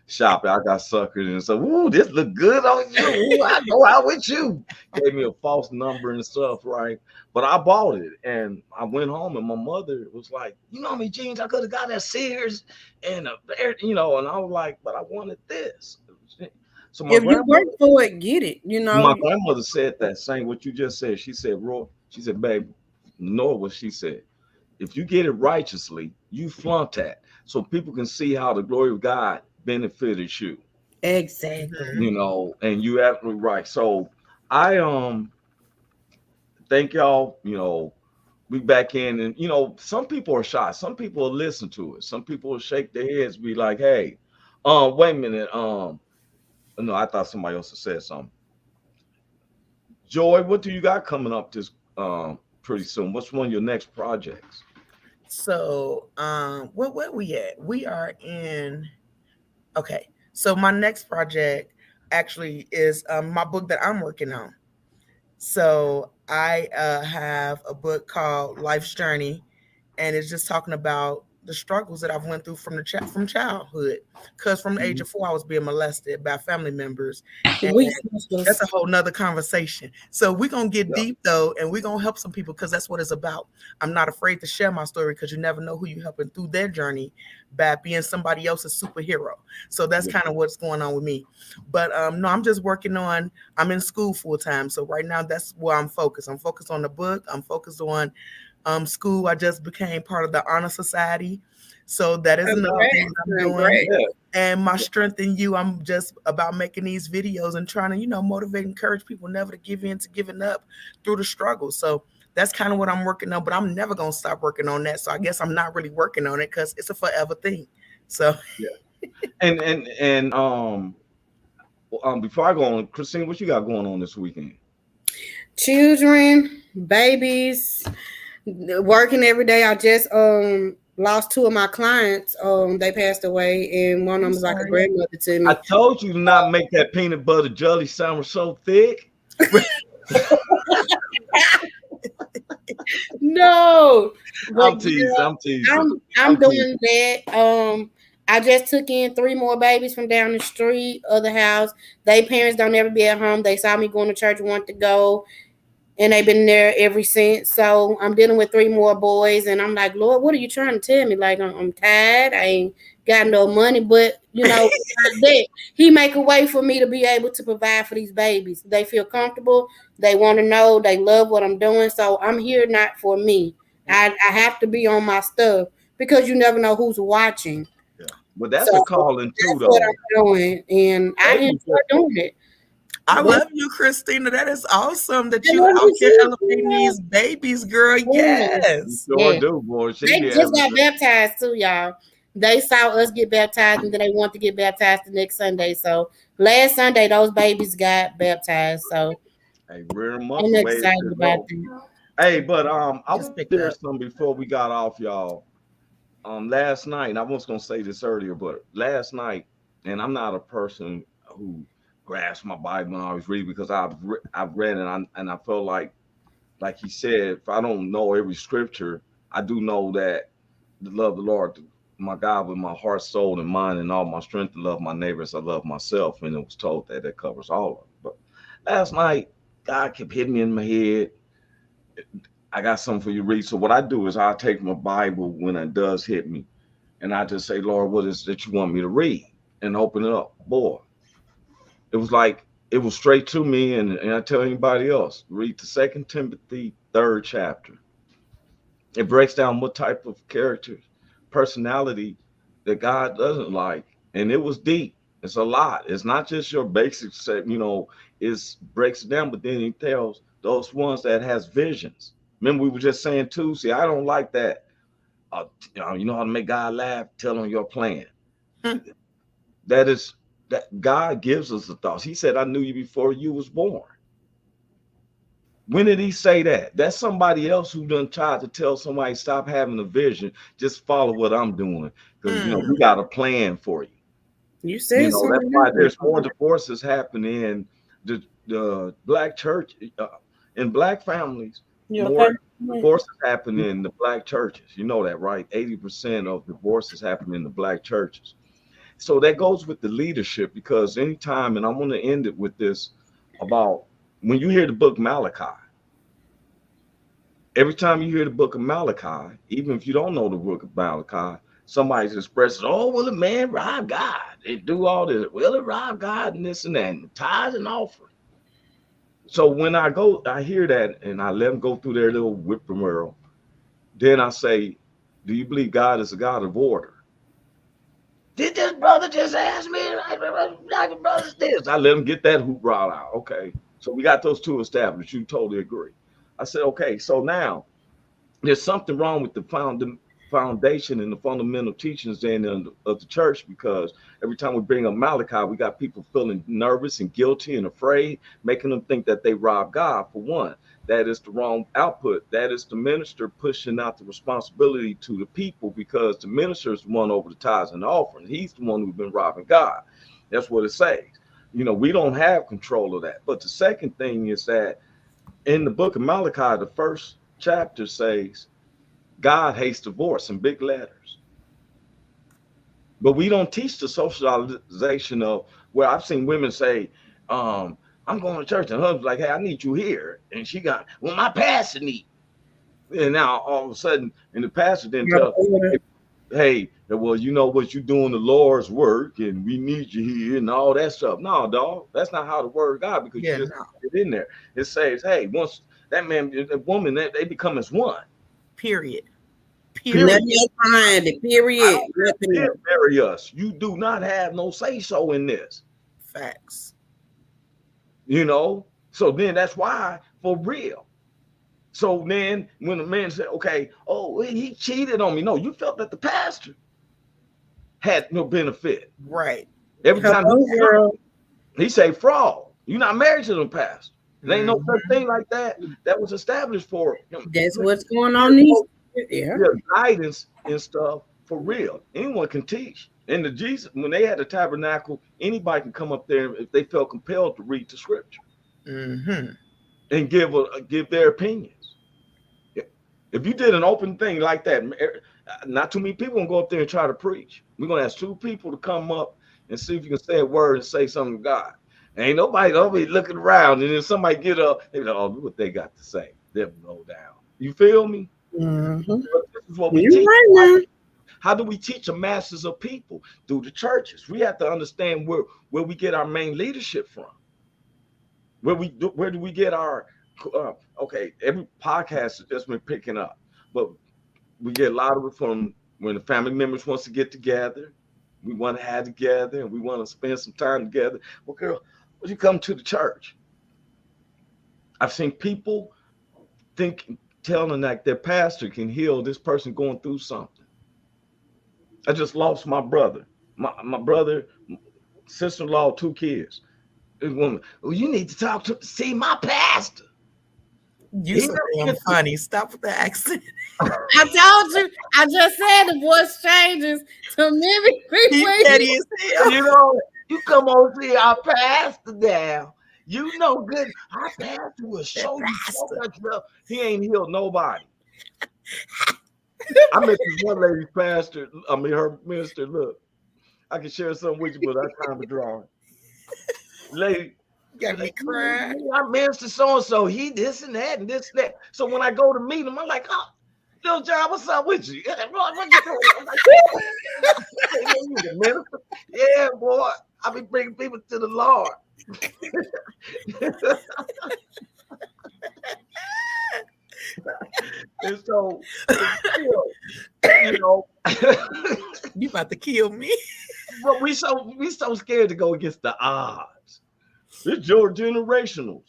shop. I got suckered and said, "Ooh, this look good on you. Ooh, I go out with you." Gave me a false number and stuff, right? But I bought it, and I went home, and my mother was like, "You know how many jeans I could have got at Sears?" And and I was like, "But I wanted this." So if you work for it, get it. My grandmother said that same what you just said. She said, "Roy," she said, "Babe, know what she said. If you get it righteously, you flaunt that, so people can see how the glory of God benefited you." Exactly. And you absolutely right. So I thank y'all. We back in, and some people are shy. Some people will listen to it. Some people will shake their heads, be like, "Hey, wait a minute, no, I thought somebody else had said something." Joy, what do you got coming up this pretty soon? What's one of your next projects? So, where we at? We are in. Okay, so my next project actually is my book that I'm working on. So I have a book called Life's Journey, and it's just talking about the struggles that I've went through from childhood. Because from the age of 4, I was being molested by family members. And that's a whole nother conversation. So we're gonna get deep though, and we're gonna help some people because that's what it's about. I'm not afraid to share my story because you never know who you're helping through their journey by being somebody else's superhero. So that's kind of what's going on with me. But no, I'm just working on. I'm in school full time, so right now that's where I'm focused. I'm focused on the book. I'm focused on school. I just became part of the honor society, so that is another thing I'm doing. Yeah. And my strength in you, I'm just about making these videos and trying to motivate, encourage people never to give in to giving up through the struggle. So that's kind of what I'm working on, but I'm never gonna stop working on that. So I guess I'm not really working on it because it's a forever thing. So yeah. And before I go on, Christine, what you got going on this weekend? Children, babies, working every day. I just lost 2 of my clients. They passed away, and one of them was like a grandmother to me. I told you to not make that peanut butter jelly sandwich so thick. No, I'm teasing. I'm doing that. I just took in 3 more babies from down the street of the house. They parents don't ever be at home. They saw me going to church, want to go, and they've been there ever since. So I'm dealing with 3 more boys, and I'm like, Lord, what are you trying to tell me? Like, I'm tired. I ain't got no money, but that He make a way for me to be able to provide for these babies. They feel comfortable. They want to know. They love what I'm doing. So I'm here not for me. I have to be on my stuff because you never know who's watching. Yeah, but that's a calling too, that's though. What I'm doing, and I enjoy doing it. I love you, Christina. That is awesome that you out here elevating these babies, girl. Yes. Sure do, boy. They just got baptized too, y'all. They saw us get baptized, and then they want to get baptized the next Sunday. So last Sunday, those babies got baptized. So hey, we're I'm excited about that. Hey, but I was there some before we got off, y'all. Last night, I was gonna say this earlier, but last night and I'm not a person who grasps my Bible and always read, because I've read and I feel like he said, if I don't know every scripture, I do know that to love the Lord, my God, with my heart, soul, and mind, and all my strength, to love my neighbors, I love myself. And it was told that that covers all of it. But last night, God kept hitting me in my head. I got something for you to read. So what I do is I take my Bible when it does hit me, and I just say, Lord, what is it that you want me to read? And open it up. Boy, it was like it was straight to me. And I tell anybody else, read the 2 Timothy 3rd chapter. It breaks down what type of characters, personality that God doesn't like. And it was deep. It's a lot. It's not just your basic set, it breaks it down, but then he tells those ones that has visions. Remember, we were just saying too, see, I don't like that. You know how to make God laugh? Tell him your plan. That is that God gives us the thoughts. He said, I knew you before you was born. When did he say that? That's somebody else who done tried to tell somebody, stop having a vision, just follow what I'm doing. Because we got a plan for you. You said that's why there's more divorces happening in the black church, in black families. More divorces happen in the black churches. You know that, right? 80% of divorces happen in the black churches. So that goes with the leadership, because anytime, and I'm going to end it with this, about when you hear the book Malachi, every time you hear the book of Malachi, even if you don't know the book of Malachi, somebody's expressing, oh, well, the man robbed God. They do all this. Well, it robbed God and this and that, and tithes and offering. So when I hear that, and I let them go through their little whippoorwill, then I say, do you believe God is a God of order? Did this brother just ask me? Like brother's this? I let him get that hoop brought out. Okay. So we got those two established. You totally agree. I said, okay, so now there's something wrong with the foundation and the fundamental teachings of the church, because every time we bring up Malachi, we got people feeling nervous and guilty and afraid, making them think that they robbed God. For one, that is the wrong output. That is the minister pushing out the responsibility to the people, because the minister is the one over the tithes and the offering. He's the one who's been robbing God. That's what it says. We don't have control of that. But the second thing is that in the book of Malachi, the first chapter says, God hates divorce in big letters. But we don't teach the socialization of where I've seen women say, I'm going to church, and husband's like, hey, I need you here. And she got, well, my pastor need. And now all of a sudden, and the pastor then tells, hey, well, you know what, you're doing the Lord's work, and we need you here and all that stuff. No, dog, that's not how the word of God, because you just put it in there. It says, hey, once that man, that woman, they become as one. Period. Nothing else behind it. Period. Marry us. You do not have no say so in this. Facts. So then that's why, for real. So then when the man said, okay, oh, he cheated on me. No, you felt that the pastor had no benefit. Right. Every time he say fraud. You're not married to the pastor. There ain't no such thing like that. That was established for him. That's what's going on. Yeah. Guidance and stuff, for real. Anyone can teach. And when they had the tabernacle, anybody can come up there if they felt compelled to read the scripture and give their opinions. If you did an open thing like that, not too many people gonna go up there and try to preach. We're gonna ask 2 people to come up and see if you can say a word and say something to God. Ain't nobody looking around, and then somebody get up, they know what they got to say. They'll go down. You feel me? Mm-hmm. This is what we teach. Right. How do we teach the masses of people? Through the churches. We have to understand where we get our main leadership from. Where do we get our every podcast has just been picking up, but we get a lot of it from when the family members wants to get together. We want to have together, and we want to spend some time together. Well, girl, when you come to the church, I've seen people telling like their pastor can heal this person going through something. I just lost my brother. My brother, sister-in-law, 2 kids. This woman, well, you need to see my pastor. You so damn funny. Stop with the accent. I told you. I just said the voice changes to mimic people. You know, you come over here, our pastor down. You know good. Our pastor will show you so much love. He ain't healed nobody. I met this one lady's pastor. I mean, her minister. Look, I can share something with you, but that's time to draw. Lady, got me crying. I minister so and so. He this and that and this and that. So when I go to meet him, I'm like, oh, Little John, what's up with you? What you doing? I'm like, yeah, boy. I be bringing people to the Lord. And so, you know, you about to kill me. But we so scared to go against the odds. It's your generationals.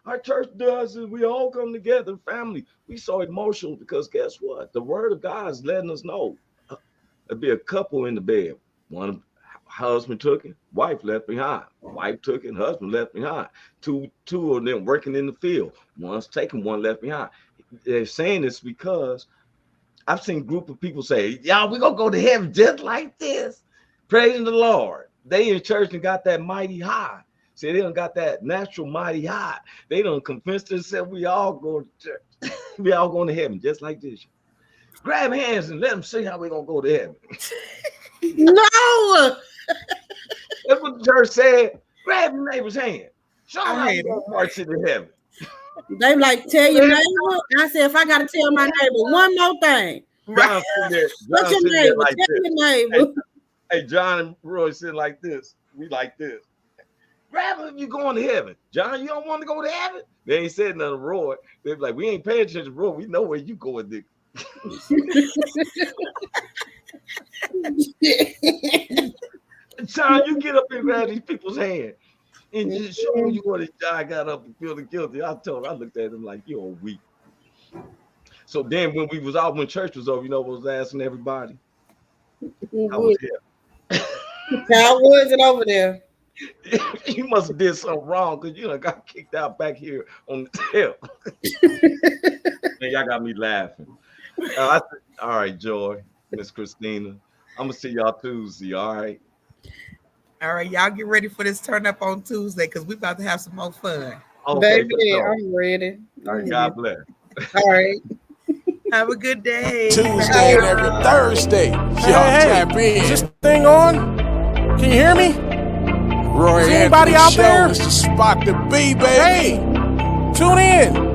Our church does it. We all come together, family. We so emotional because guess what? The word of God is letting us know there'd be a couple in the bed. One husband took it, wife left behind. Wife took it, husband left behind. Two of them working in the field. One's taken, one left behind. They're saying this because I've seen a group of people say, y'all, we're going to go to heaven just like this. Praising the Lord. They in church and got that mighty high. See, they done got that natural mighty high. They done convinced themselves we all go to church. We all going to heaven just like this. Grab hands and let them see how we're going to go to heaven. No. That's what the church said. Grab your neighbor's hand. Show them how you're going to march into heaven. They like, tell your neighbor. I said, if I got to tell my neighbor one more thing. John What's your neighbor? Like tell your neighbor. Hey, John and Roy sitting like this. We like this. Grab him if you're going to heaven. John, you don't want to go to heaven? They ain't said nothing to Roy. They're like, we ain't paying attention to Roy. We know where you going, nigga. John, you get up and grab these people's hand and just show you what I got up and feeling guilty. I looked at him like, you're weak. So then when we was out, when church was over, you know what I was asking everybody? I was here. How was it over there? You must have did something wrong because you got kicked out back here on the tail. Man, y'all got me laughing. All right, Joy, Miss Christina. I'm gonna see y'all Tuesday. All right. All right, y'all get ready for this turn up on Tuesday because we about to have some more fun. Okay, baby, I'm ready. All right, God bless. All right. Have a good day. Tuesday and every Thursday. Y'all tap in. Is this thing on? Can you hear me? Roy Is anybody Anthony out Show there? is the spot to be, baby. Hey, tune in.